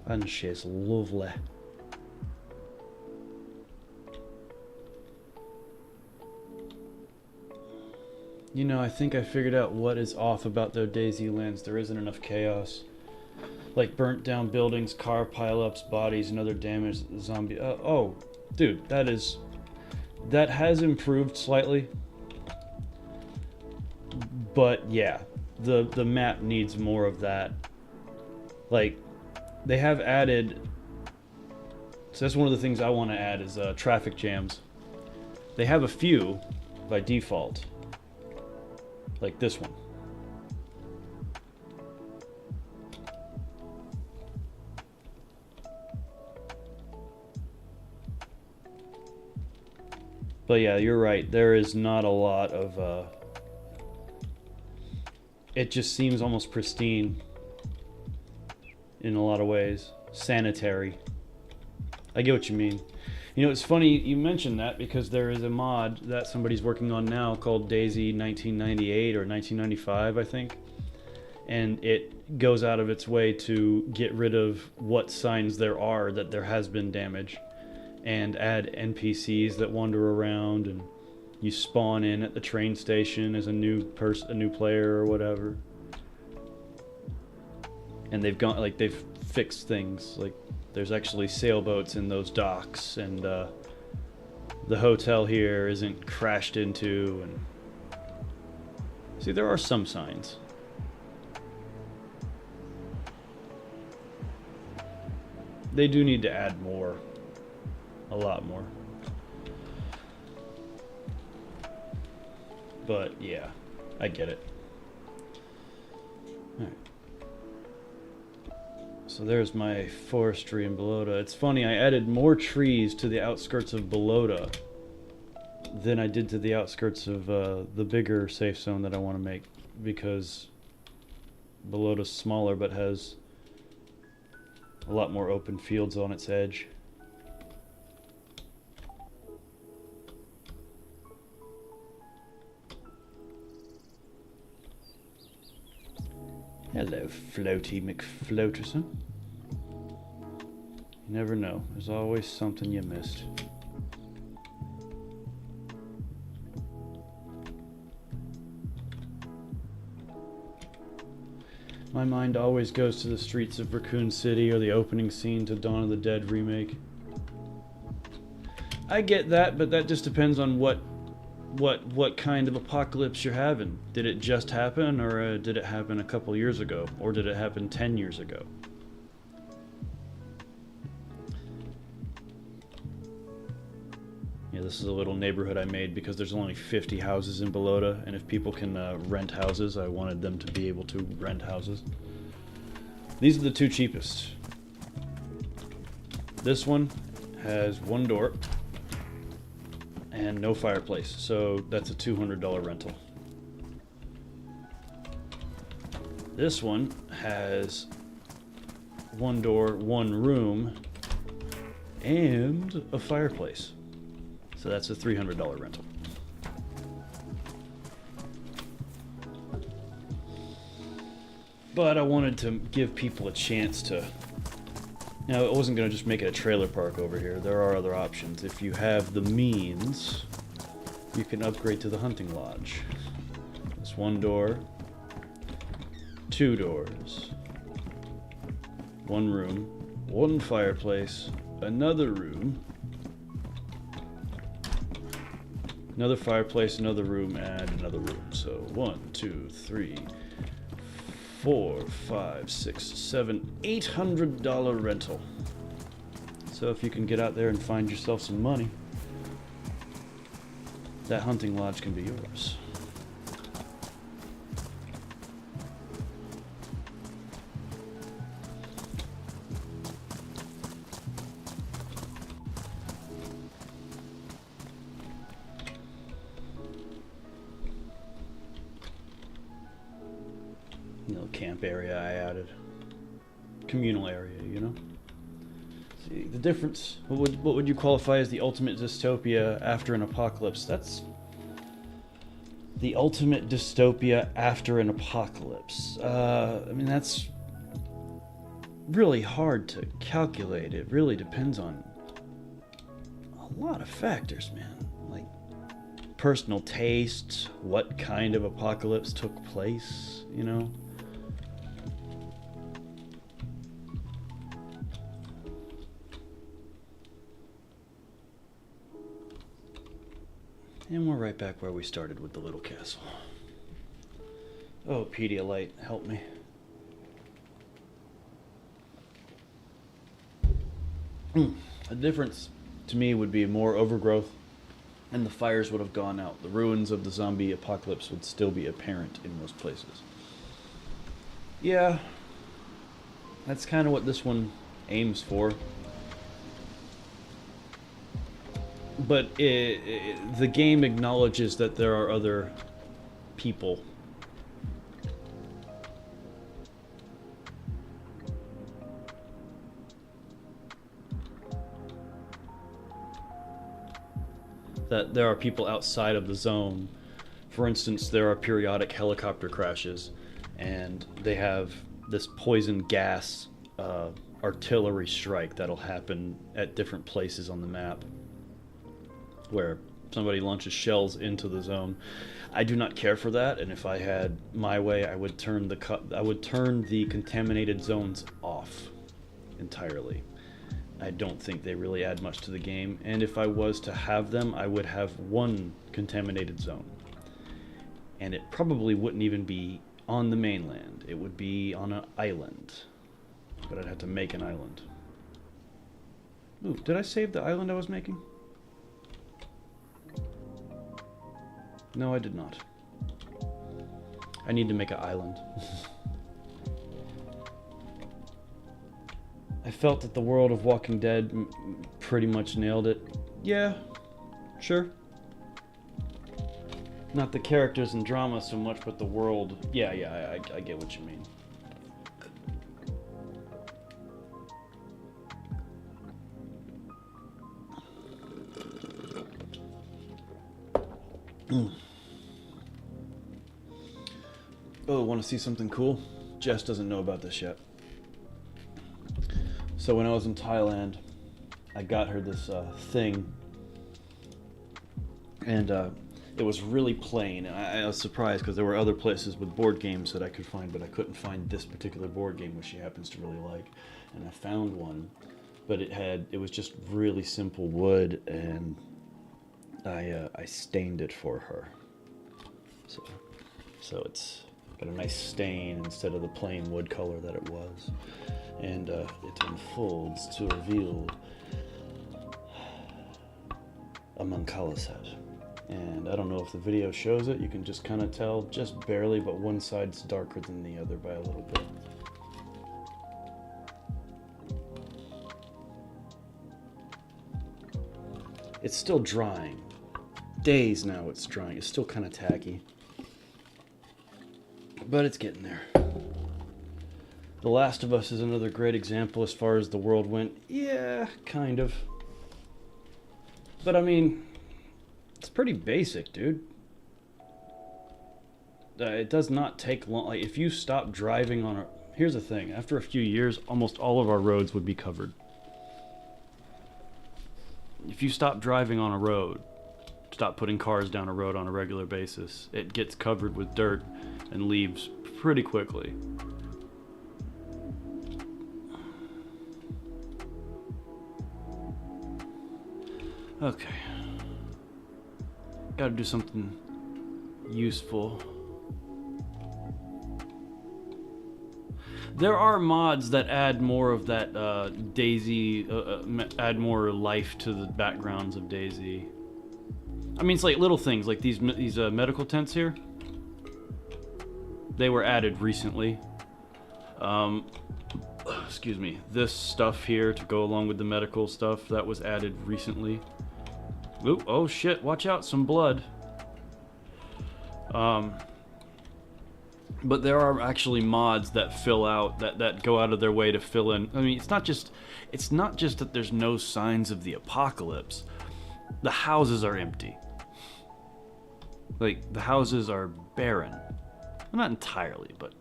A: And she's lovely. You know, I think I figured out what is off about their DayZ lands. There isn't enough chaos. Like burnt down buildings, car pileups, bodies, and other damage. Zombie. Oh, dude, that has improved slightly. But yeah, the map needs more of that. Like, they have added. So that's one of the things I want to add is traffic jams. They have a few by default. Like this one. But yeah, you're right. There is not a lot of... it just seems almost pristine in a lot of ways. Sanitary. I get what you mean. You know, it's funny you mentioned that because there is a mod that somebody's working on now called DayZ 1998 or 1995, I think. And it goes out of its way to get rid of what signs there are that there has been damage and add NPCs that wander around, and you spawn in at the train station as a new player or whatever. And they've fixed things, like there's actually sailboats in those docks, and the hotel here isn't crashed into. And see, there are some signs. They do need to add more, a lot more. But yeah, I get it. All right. So there's my forestry in Balota. It's funny, I added more trees to the outskirts of Balota than I did to the outskirts of the bigger safe zone that I want to make, because Balota's smaller but has a lot more open fields on its edge. Hello, Floaty McFloaterson. You never know. There's always something you missed. My mind always goes to the streets of Raccoon City or the opening scene to Dawn of the Dead remake. I get that, but that just depends on what kind of apocalypse you're having. Did it just happen, or did it happen a couple years ago, or did it happen 10 years ago? Yeah, this is a little neighborhood I made because there's only 50 houses in Balota, and if people can rent houses, I wanted them to be able to rent houses. These are the two cheapest. This one has one door and no fireplace, so that's a $200 rental. This one has one door, one room, and a fireplace, so that's a $300 rental. But I wanted to give people a chance to... Now, I wasn't going to just make it a trailer park over here. There are other options. If you have the means, you can upgrade to the hunting lodge. There's one door, two doors, one room, one fireplace, another room, another fireplace, another room, and another room. So 1, 2, 3, 4, 5, 6, 7, $800 rental. So if you can get out there and find yourself some money, that hunting lodge can be yours. Little camp area I added. Communal area, you know? See, the difference, what would you qualify as the ultimate dystopia after an apocalypse? That's the ultimate dystopia after an apocalypse. I mean, that's really hard to calculate. It really depends on a lot of factors, man. Like personal taste, what kind of apocalypse took place, you know? And we're right back where we started with the little castle. Oh, Pedialyte, help me. The difference to me would be more overgrowth, and the fires would have gone out. The ruins of the zombie apocalypse would still be apparent in most places. Yeah, that's kind of what this one aims for. But the game acknowledges that there are other people. That there are people outside of the zone. For instance, there are periodic helicopter crashes, and they have this poison gas artillery strike that'll happen at different places on the map, where somebody launches shells into the zone. I do not care for that, and if I had my way, I would turn the contaminated zones off entirely. I don't think they really add much to the game, and if I was to have them, I would have one contaminated zone. And it probably wouldn't even be on the mainland. It would be on an island. But I'd have to make an island. Ooh, did I save the island I was making? No, I did not. I need to make an island. I felt that the world of Walking Dead pretty much nailed it. Yeah, sure. Not the characters and drama so much, but the world. Yeah, I get what you mean. Oh, want to see something cool? Jess doesn't know about this yet. So when I was in Thailand, I got her this thing, and it was really plain. And I was surprised because there were other places with board games that I could find, but I couldn't find this particular board game, which she happens to really like. And I found one, but it was just really simple wood, and I stained it for her. So it's got a nice stain instead of the plain wood color that it was. And it unfolds to reveal a Mancala set. And I don't know if the video shows it, you can just kind of tell, just barely, but one side's darker than the other by a little bit. It's still drying. Days now it's drying. It's still kind of tacky. But it's getting there. The Last of Us is another great example as far as the world went. Yeah, kind of. But I mean, it's pretty basic, dude. It does not take long. Like, if you stop driving on a... Here's the thing. After a few years, almost all of our roads would be covered. If you stop driving on a road, stop putting cars down a road on a regular basis, it gets covered with dirt and leaves pretty quickly. Okay. Gotta do something useful. There are mods that add more of that Daisy, add more life to the backgrounds of Daisy. I mean, it's like little things, like these medical tents here. They were added recently. Excuse me. This stuff here to go along with the medical stuff, that was added recently. Ooh, oh shit, watch out, some blood. But there are actually mods that fill out, that go out of their way to fill in. I mean, it's not just that there's no signs of the apocalypse. The houses are empty. Like, the houses are barren. Well, not entirely, but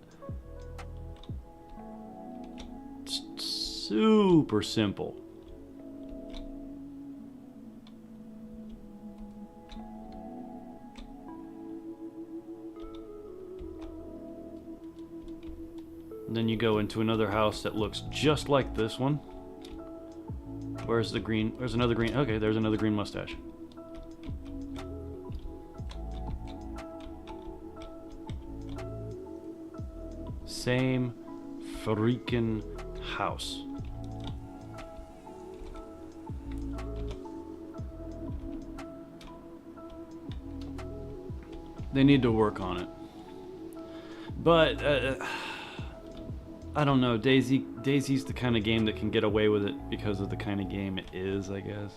A: it's super simple. And then you go into another house that looks just like this one. Where's the green? There's another green. Okay, there's another green mustache. Same freaking house. They need to work on it. But I don't know. Daisy's the kind of game that can get away with it because of the kind of game it is, I guess.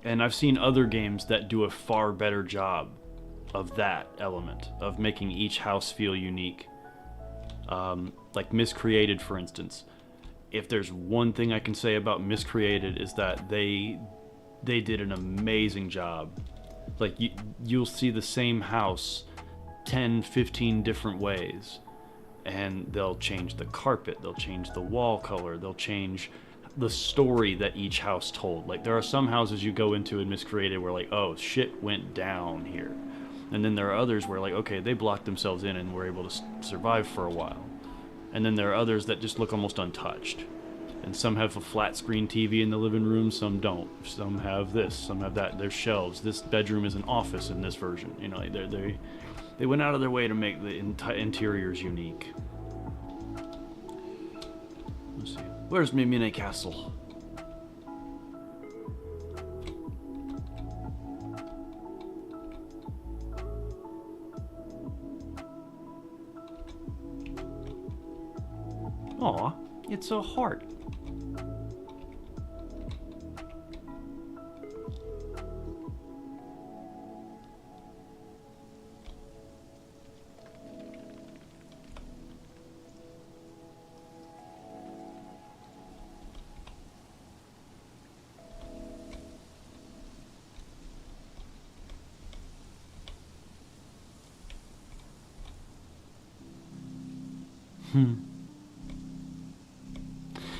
A: And I've seen other games that do a far better job of that element, of making each house feel unique. Like Miscreated, for instance. If there's one thing I can say about Miscreated is that they did an amazing job. Like, you'll see the same house 10, 15 different ways. And they'll change the carpet, they'll change the wall color, they'll change the story that each house told. Like, there are some houses you go into in Miscreated where, like, oh, shit went down here. And then there are others where, like, okay, they blocked themselves in and were able to survive for a while. And then there are others that just look almost untouched. And some have a flat screen TV in the living room, some don't. Some have this, some have that. There's shelves. This bedroom is an office in this version. You know, like they went out of their way to make the interiors unique. Let's see. Where's my mini castle? Aw, it's a heart.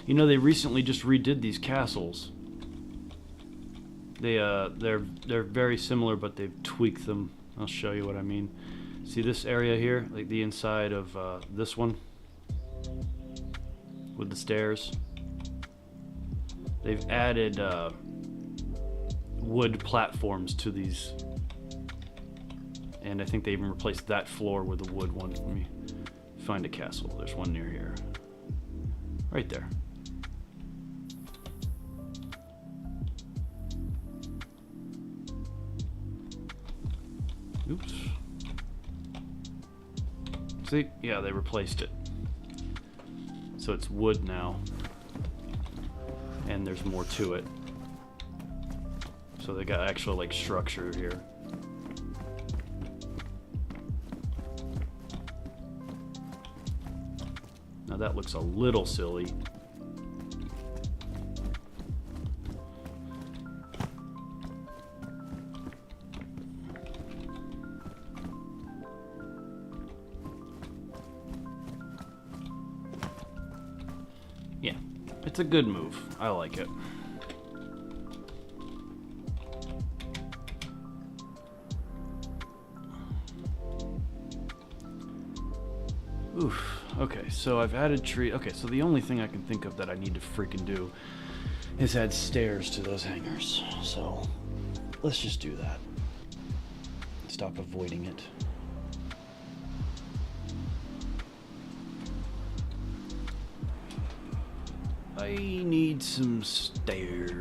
A: You know, they recently just redid these castles. They're very similar, but they've tweaked them. I'll show you what I mean. See this area here, like the inside of this one with the stairs. They've added wood platforms to these, and I think they even replaced that floor with a wood one. Let me find a castle. There's one near here, right there. Oops. See? Yeah, they replaced it. So it's wood now. And there's more to it. So they got actual, like, structure here. Now that looks a little silly. Yeah, it's a good move. I like it. Oof. Okay, so I've added tree. Okay, so the only thing I can think of that I need to freaking do is add stairs to those hangars. So let's just do that. Stop avoiding it. I need some stairs.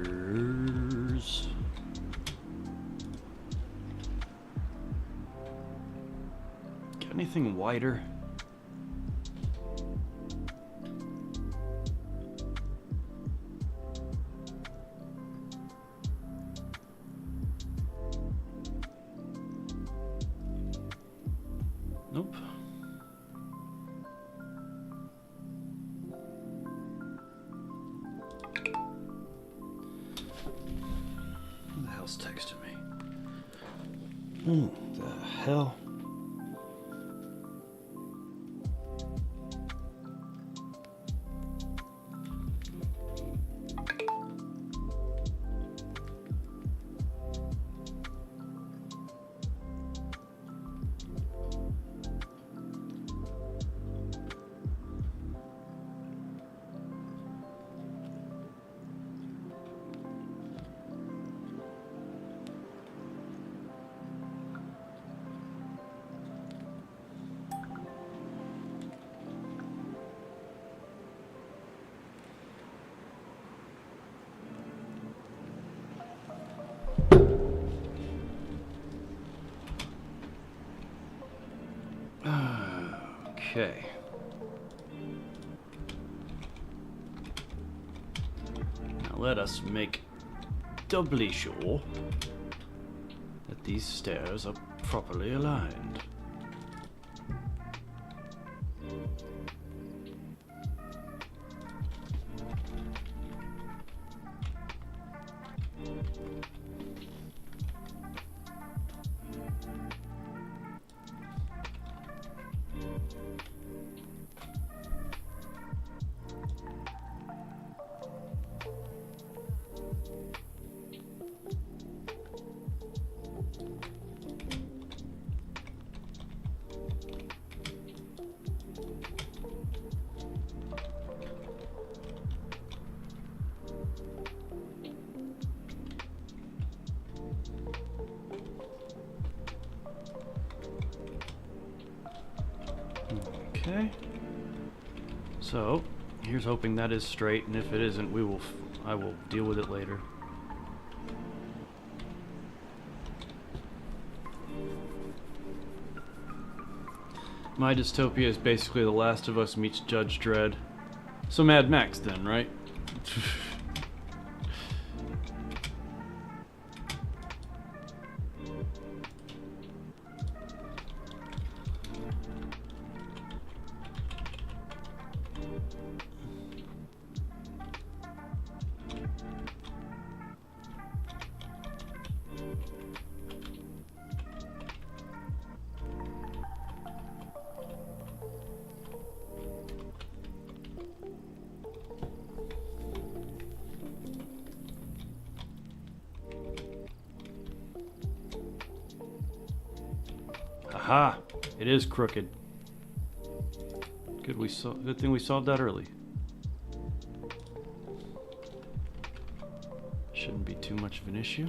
A: Got anything wider? Nope. Who the hell's texting me? The hell? Okay. Now let us make doubly sure that these stairs are properly aligned. Okay. So, here's hoping that is straight, and if it isn't, I will deal with it later. My dystopia is basically The Last of Us meets Judge Dredd. So Mad Max then, right? Aha! It is crooked. Good thing we solved that early. Shouldn't be too much of an issue.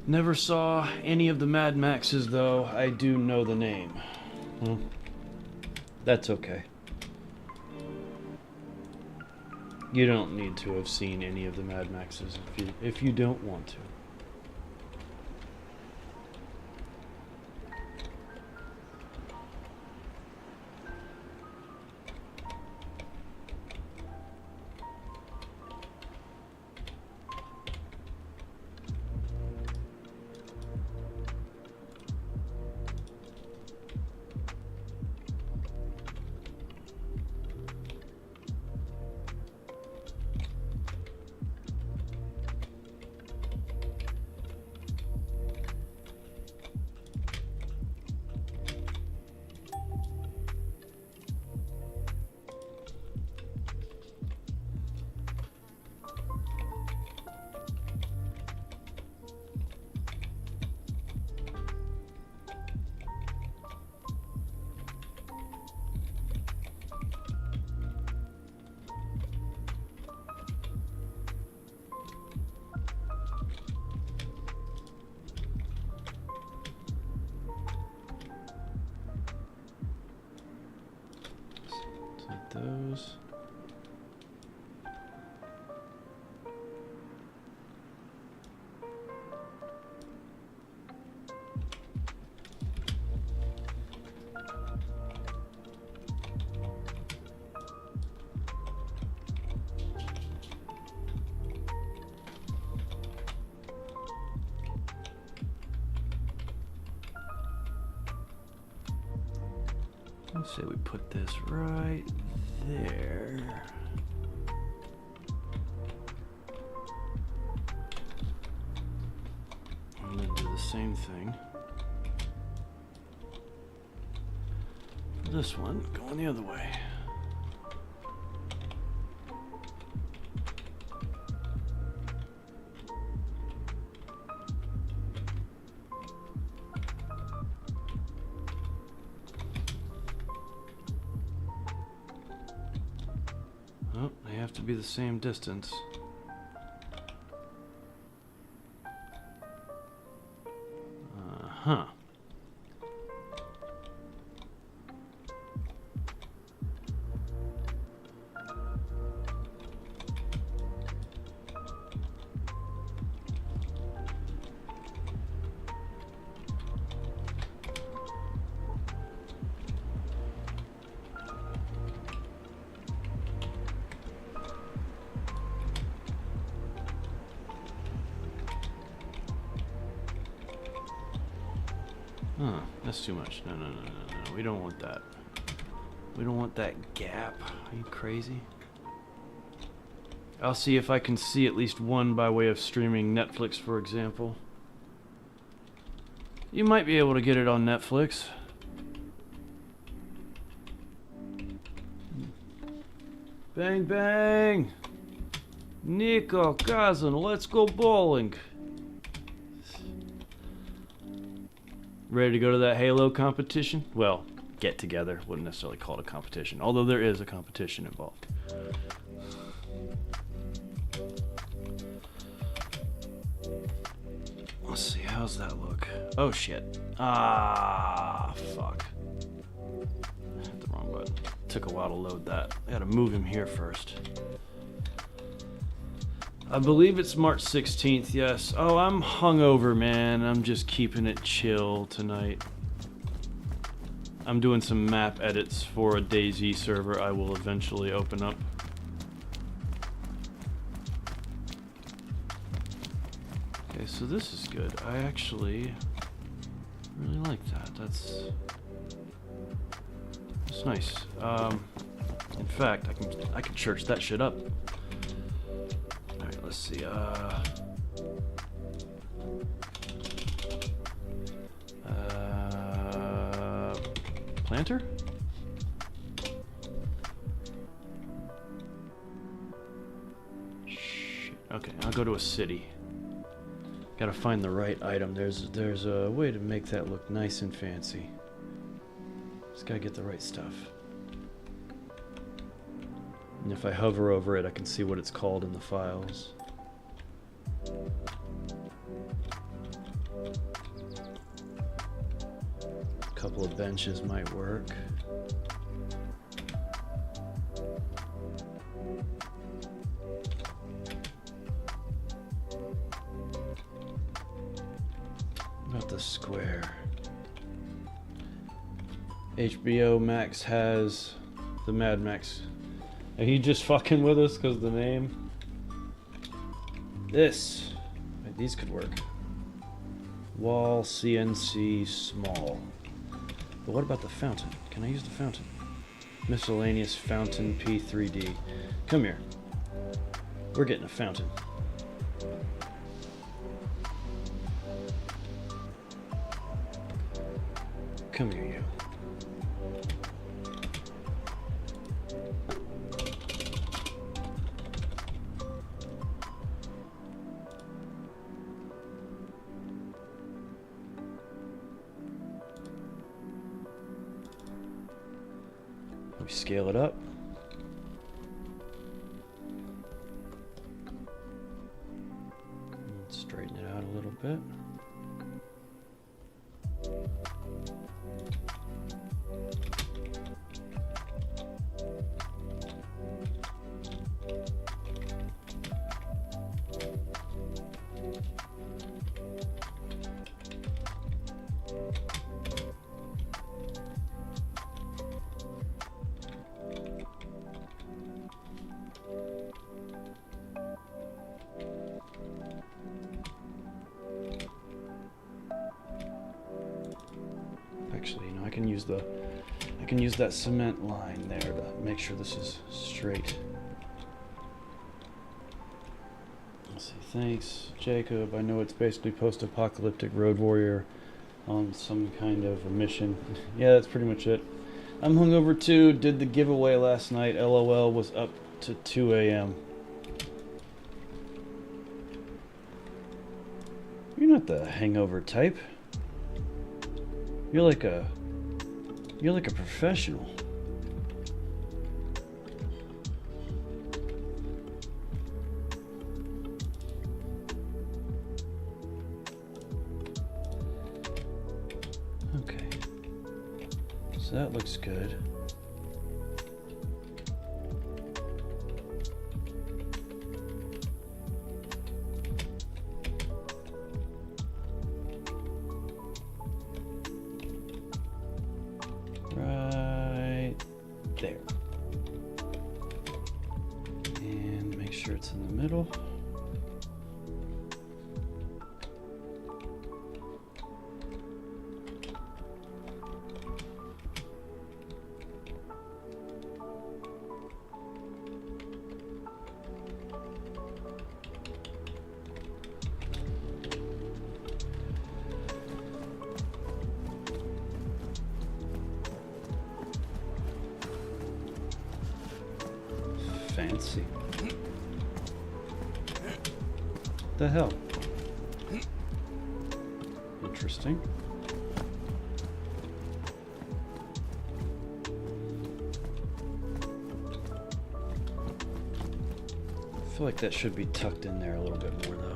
A: Never saw any of the Mad Maxes, though. I do know the name. Well, that's okay. You don't need to have seen any of the Mad Maxes if you don't want to. Let's say we put this right there. And then do the same thing. This one going the other way. Oh, they have to be the same distance. Uh-huh. Huh, that's too much. No, we don't want that. We don't want that gap. Are you crazy? I'll see if I can see at least one by way of streaming Netflix, for example. You might be able to get it on Netflix. Bang, bang! Nico, cousin, let's go bowling. Ready to go to that Halo competition? Well, get together. Wouldn't necessarily call it a competition, although there is a competition involved. Let's see, how's that look? Oh shit. Ah, fuck. I hit the wrong button. Took a while to load that. I gotta move him here first. I believe it's March 16th, yes. Oh, I'm hungover, man. I'm just keeping it chill tonight. I'm doing some map edits for a DayZ server I will eventually open up. Okay, so this is good. I actually really like that. That's nice. In fact, I can church that shit up. Let's see, planter? Shit. Okay, I'll go to a city. Gotta find the right item. There's a way to make that look nice and fancy. Just gotta get the right stuff. And if I hover over it, I can see what it's called in the files. A couple of benches might work. What about the square? HBO Max has the Mad Max. Are you just fucking with us because of the name? This. Wait, these could work. Wall CNC small. But what about the fountain? Can I use the fountain? Miscellaneous fountain P3D. Come here. We're getting a fountain. Come here, you. We scale it up. Straighten it out a little bit. Actually, I can use the I can use that cement line there to make sure this is straight. Let's see, thanks, Jacob. I know it's basically post-apocalyptic road warrior on some kind of a mission. Yeah, that's pretty much it. I'm hungover too. Did the giveaway last night. LOL, was up to 2 a.m. You're not the hangover type. You're like a professional. Okay. So that looks good. Right there. And make sure it's in the middle. Fancy. The hell? Interesting. I feel like that should be tucked in there a little bit more, though.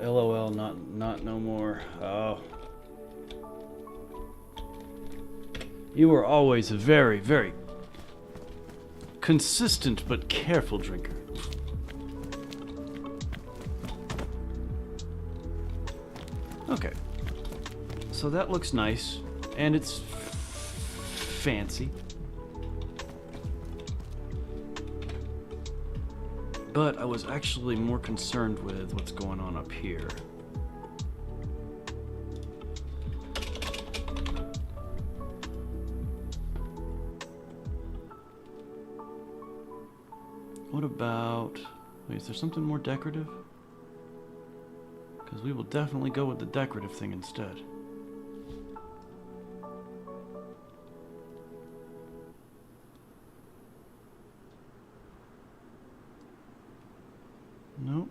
A: LOL, not no more. Oh. You were always a very, very consistent but careful drinker. Okay. So that looks nice, and it's fancy. But I was actually more concerned with what's going on up here. What about... Wait, is there something more decorative? Because we will definitely go with the decorative thing instead. Nope.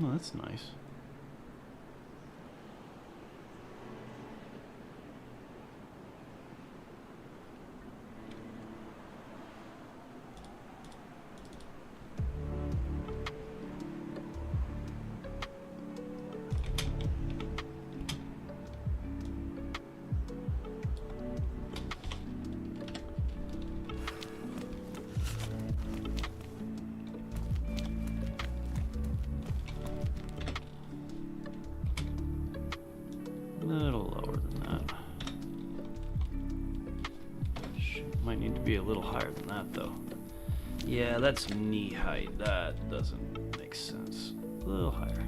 A: Oh, that's nice. A little lower than that. Might need to be a little higher than that, though. Yeah, that's knee height. That doesn't make sense. A little higher.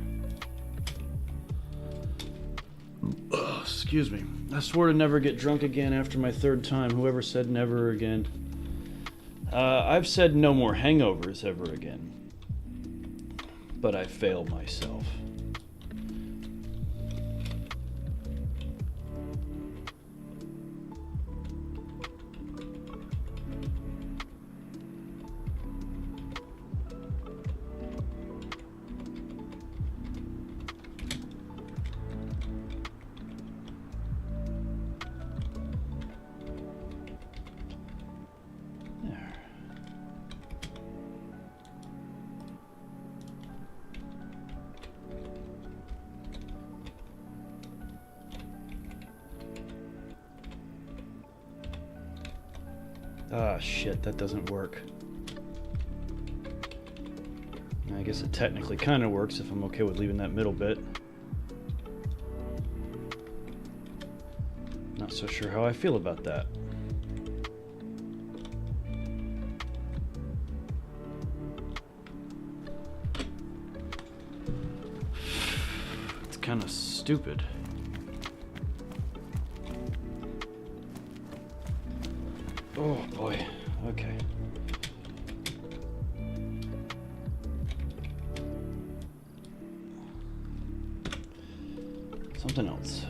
A: Ugh, excuse me. I swore to never get drunk again after my third time. Whoever said never again? I've said no more hangovers ever again. But I fail myself. Ah, shit, that doesn't work. I guess it technically kind of works if I'm okay with leaving that middle bit. Not so sure how I feel about that. It's kind of stupid. Oh boy, okay. Something else.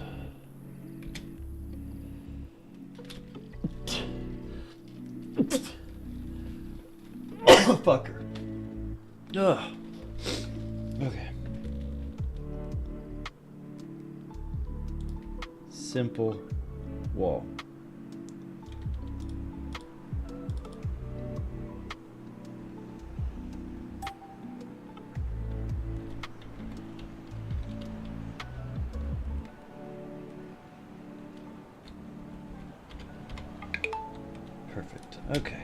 A: Fucker. Ugh. Okay. Simple wall. Perfect. Okay.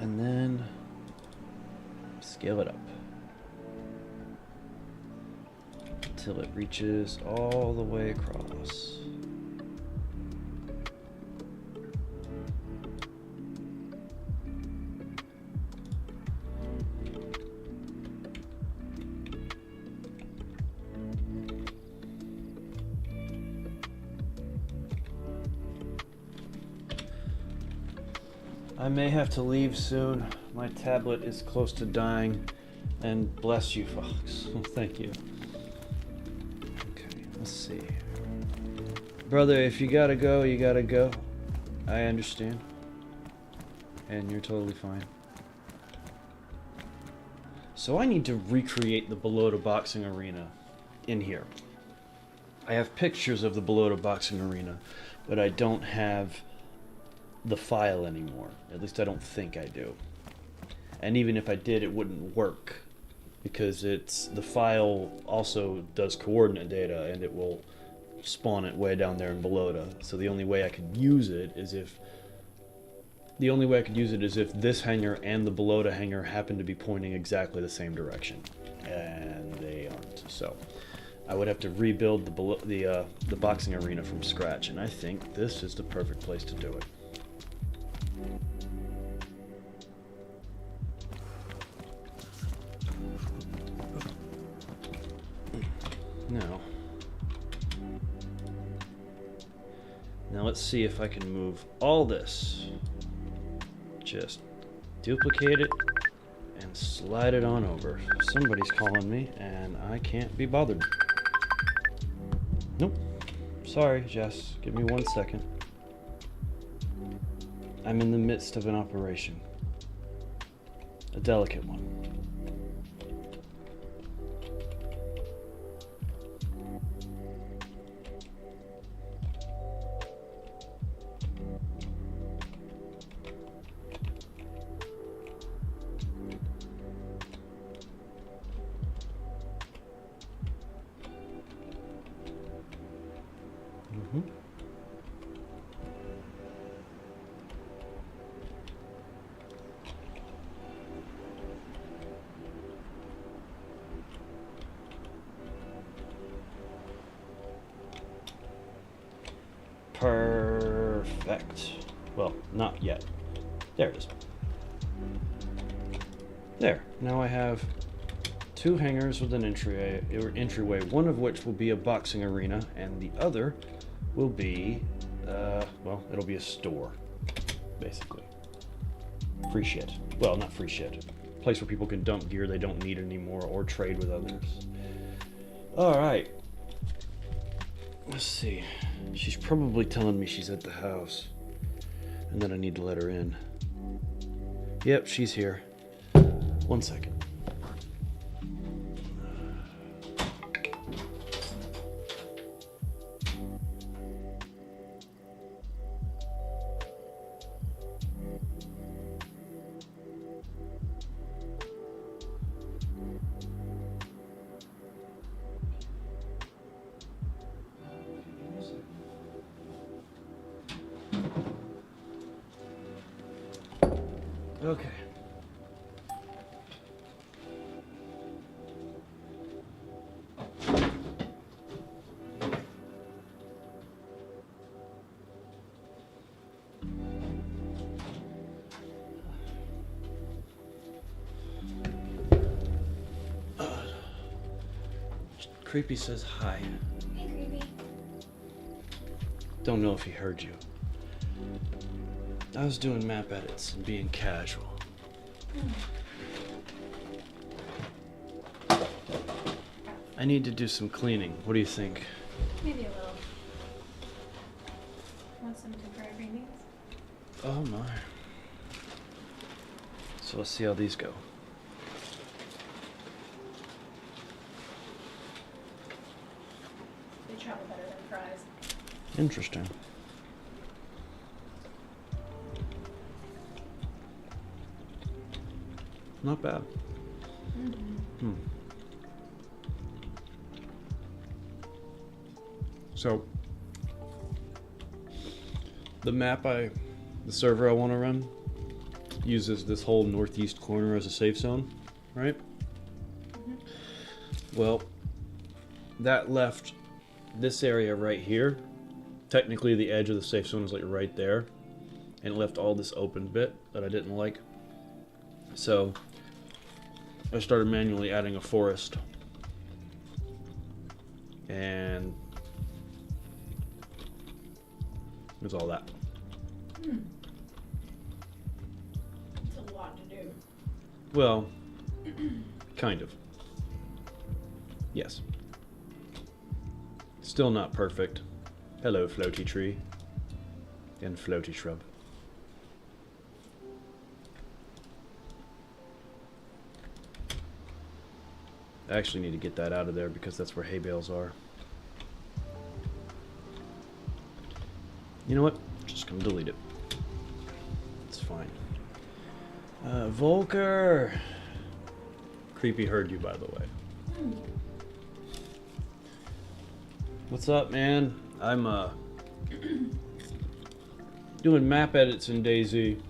A: And then scale it up until it reaches all the way across. I may have to leave soon. My tablet is close to dying. And bless you, Fox. Thank you. Okay, let's see. Brother, if you gotta go, you gotta go. I understand. And you're totally fine. So I need to recreate the Belota boxing arena in here. I have pictures of the Belota boxing arena, but I don't have the file anymore. At least I don't think I do. And even if I did, it wouldn't work because the file also does coordinate data and it will spawn it way down there in Belota. So the only way I could use it is if this hangar and the Belota hangar happen to be pointing exactly the same direction, and they aren't. So I would have to rebuild the boxing arena from scratch, and I think this is the perfect place to do it. Now let's see if I can move all this. Just duplicate it and slide it on over. Somebody's calling me and I can't be bothered. Nope. Sorry, Jess. Give me 1 second. I'm in the midst of an operation. A delicate one. Perfect. Well, not yet. There it is. There. Now I have 2 hangars with an entryway, one of which will be a boxing arena, and the other will be, well, it'll be a store, basically. Free shit. Well, not free shit. Place where people can dump gear they don't need anymore or trade with others. Alright. Let's see. She's probably telling me she's at the house. And then I need to let her in. Yep, she's here. 1 second. Okay. Creepy says hi.
B: Hey, Creepy.
A: Don't know if he heard you. I was doing map edits and being casual. I need to do some cleaning. What do you think?
B: Maybe a little. Want some temporary readings?
A: Oh my. So let's see how these go.
B: They travel better than fries.
A: Interesting. Not bad.
B: Mm-hmm.
A: So, the server I want to run uses this whole northeast corner as a safe zone, right?
B: Mm-hmm.
A: Well, that left this area right here. Technically, the edge of the safe zone is like right there, and it left all this open bit that I didn't like. So, I started manually adding a forest, and it was all that.
B: It's a lot to do.
A: Well, kind of. Yes. Still not perfect. Hello, floaty tree. And floaty shrub. I actually need to get that out of there because that's where hay bales are. You know what? Just gonna delete it. It's fine. Volker! Creepy heard you, by the way. What's up, man? I'm doing map edits in DayZ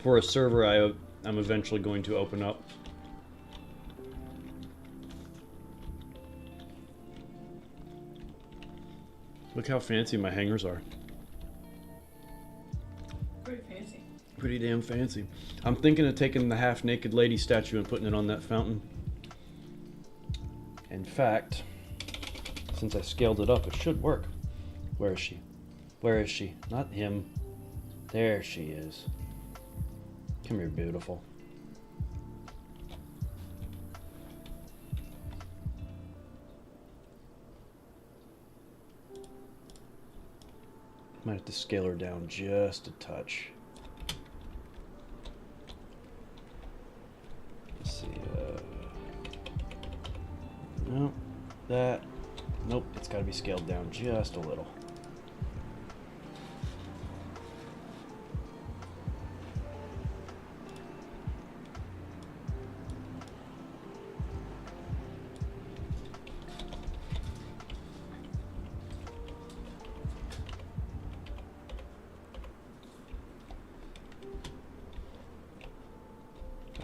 A: for a server I'm eventually going to open up. Look how fancy my hangers are.
B: Pretty fancy.
A: Pretty damn fancy. I'm thinking of taking the half-naked lady statue and putting it on that fountain. In fact, since I scaled it up, it should work. Where is she? Where is she? Not him. There she is. Come here, beautiful. Might have to scale her down just a touch. Let's see, no, that, nope, it's gotta be scaled down just a little.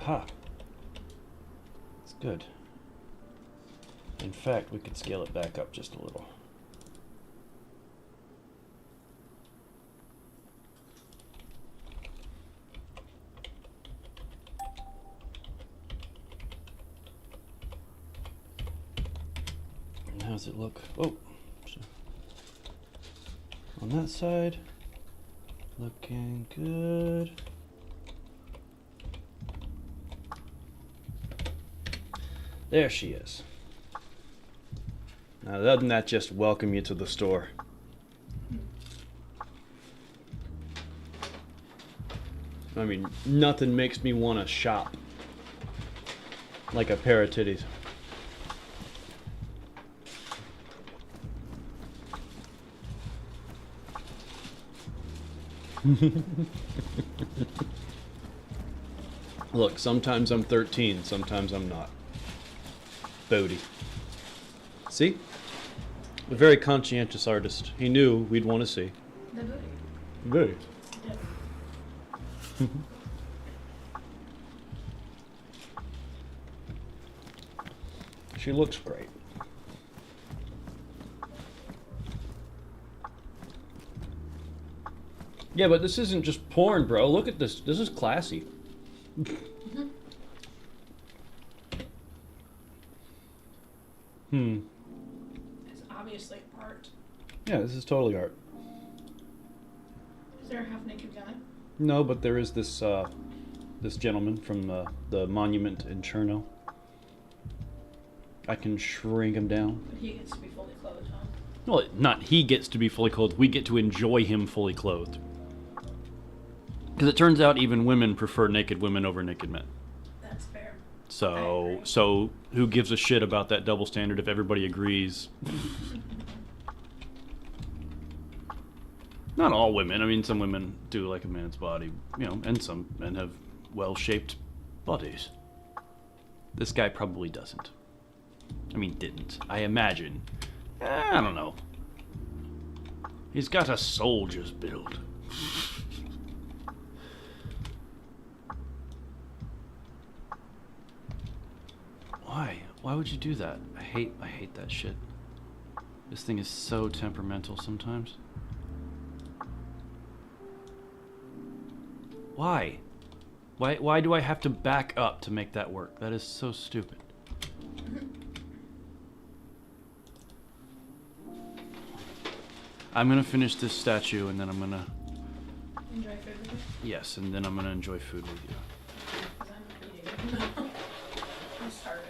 A: Aha. It's good. In fact, we could scale it back up just a little. And how does it look? Oh, on that side, looking good. There she is. Now, doesn't that just welcome you to the store? I mean, nothing makes me want to shop like a pair of titties. Look, sometimes I'm 13, sometimes I'm not. Bodie. See? A very conscientious artist. He knew we'd want to see.
B: The booty.
A: Booty.
B: Yep.
A: She looks great. Yeah, but this isn't just porn, bro. Look at this. This is classy.
B: Mm-hmm. It's obviously art.
A: Yeah, this is totally art.
B: Is there a half-naked guy?
A: No, but there is this this gentleman from the monument in Cherno. I can shrink him down.
B: But he gets to be fully clothed, huh?
A: Well, not he gets to be fully clothed. We get to enjoy him fully clothed. Because it turns out even women prefer naked women over naked men.
B: That's fair.
A: So who gives a shit about that double standard if everybody agrees? Not all women. I mean, some women do like a man's body, you know, and some men have well-shaped bodies. This guy probably doesn't. I mean, didn't. I imagine. I don't know. He's got a soldier's build. Why? Why would you do that? I hate that shit. This thing is so temperamental sometimes. Why? Why do I have to back up to make that work? That is so stupid. I'm gonna finish this statue and then I'm gonna...
B: Enjoy food with you?
A: Yes, and then I'm gonna enjoy food with you.
B: Because I'm eating. I'm starving.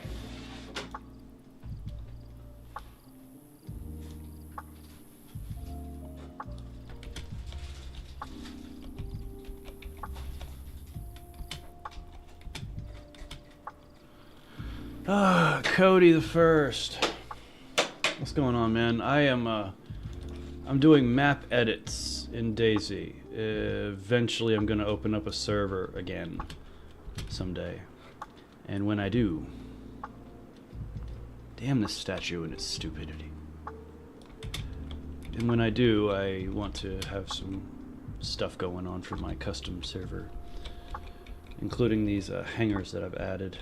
A: Ah, Cody the First. What's going on, man? I'm doing map edits in DayZ. Eventually I'm gonna open up a server again someday. And when I do... Damn this statue and its stupidity. And when I do, I want to have some stuff going on for my custom server. Including these hangars that I've added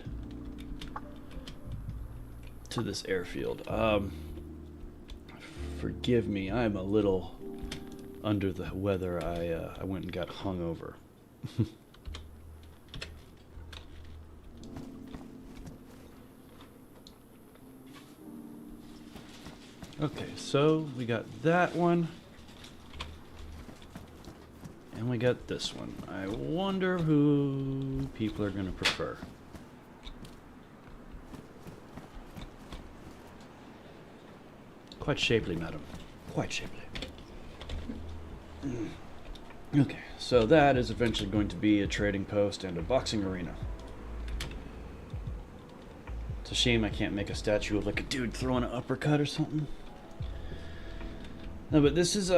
A: to this airfield. Forgive me, I'm a little under the weather. I went and got hungover. Okay, so we got that one. And we got this one. I wonder who people are going to prefer. Quite shapely, madam. Quite shapely. Okay, so that is eventually going to be a trading post and a boxing arena. It's a shame I can't make a statue of like a dude throwing an uppercut or something. No, but this is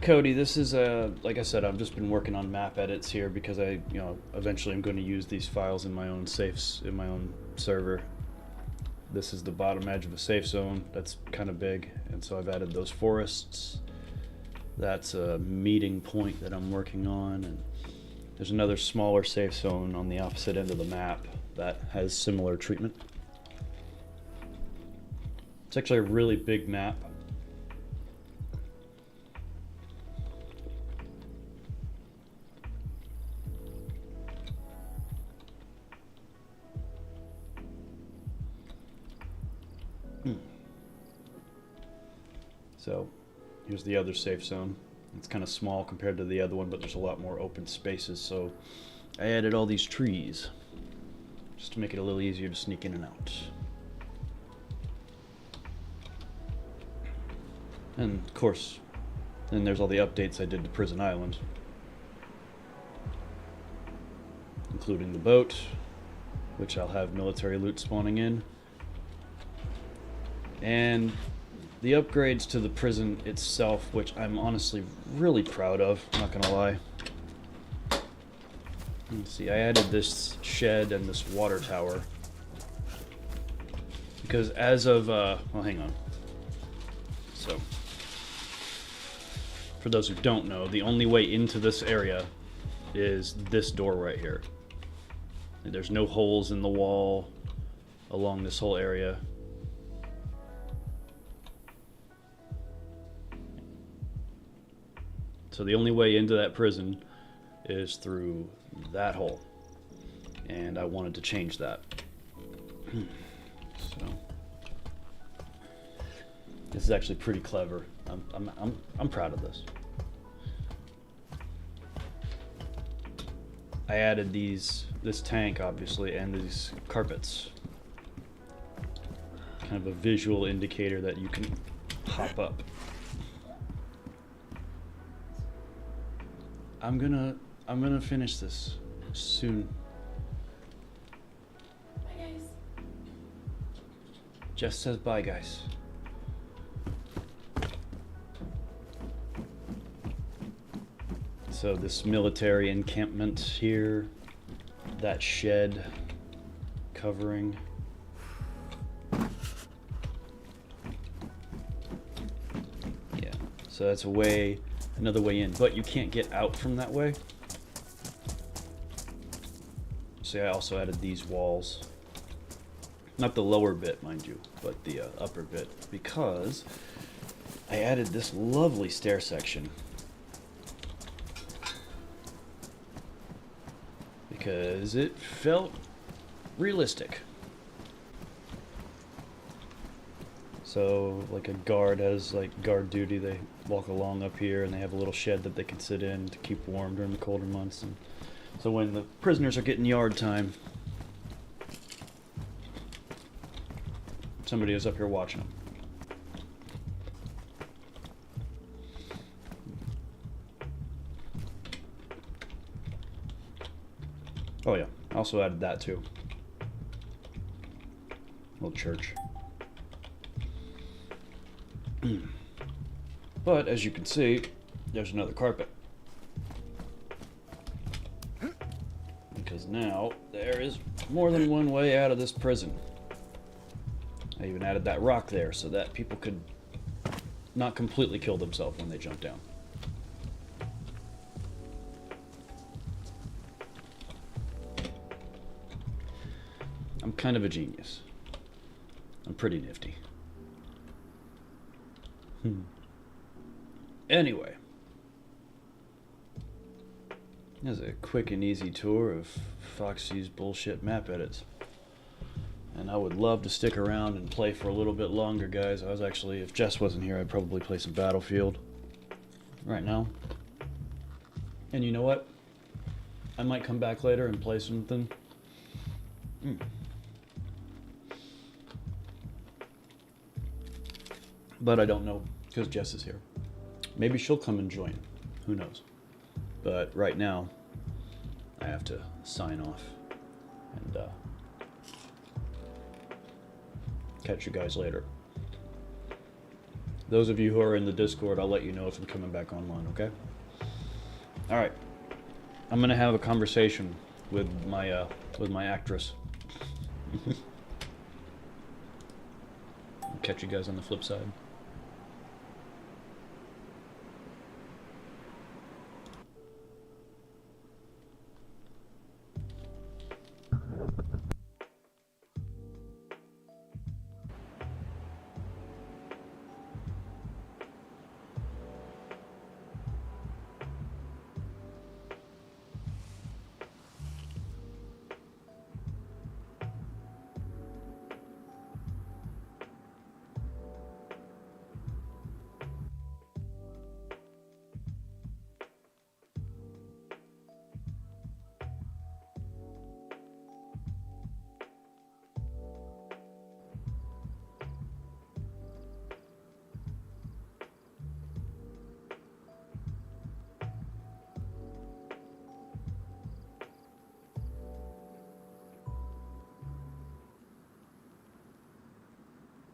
A: Cody. This is like I said, I've just been working on map edits here because eventually I'm going to use these files in my own safes in my own server. This is the bottom edge of a safe zone that's kind of big, and so I've added those forests. That's a meeting point that I'm working on, and there's another smaller safe zone on the opposite end of the map that has similar treatment. It's actually a really big map. So here's the other safe zone. It's kind of small compared to the other one, but there's a lot more open spaces, so I added all these trees just to make it a little easier to sneak in and out. And of course, then there's all the updates I did to Prison Island, including the boat, which I'll have military loot spawning in, and the upgrades to the prison itself, which I'm honestly really proud of, I'm not gonna lie. Let's see, I added this shed and this water tower. Because as of, well, hang on. So, for those who don't know, the only way into this area is this door right here. There's no holes in the wall along this whole area. So the only way into that prison is through that hole. And I wanted to change that. So this is actually pretty clever. I'm proud of this. I added this tank obviously and these carpets. Kind of a visual indicator that you can hop up. I'm gonna finish this soon.
B: Bye, guys.
A: Jess says bye, guys. So this military encampment here, that shed covering. Yeah, so that's another way in, but you can't get out from that way. See, I also added these walls. Not the lower bit, mind you, but the upper bit, because I added this lovely stair section. Because it felt realistic. So, like a guard has like guard duty, they walk along up here and they have a little shed that they can sit in to keep warm during the colder months. And so when the prisoners are getting yard time, somebody is up here watching them. Oh yeah, I also added that too. Little church. But as you can see, there's another carpet. Because now there is more than one way out of this prison. I even added that rock there so that people could not completely kill themselves when they jump down. I'm kind of a genius. I'm pretty nifty. Anyway. There's a quick and easy tour of Foxy's bullshit map edits. And I would love to stick around and play for a little bit longer, guys. I was actually, if Jess wasn't here, I'd probably play some Battlefield right now. And you know what? I might come back later and play something. But I don't know, because Jess is here. Maybe she'll come and join. Who knows? But right now, I have to sign off. And catch you guys later. Those of you who are in the Discord, I'll let you know if I'm coming back online, okay? Alright. I'm gonna have a conversation with my actress. Catch you guys on the flip side.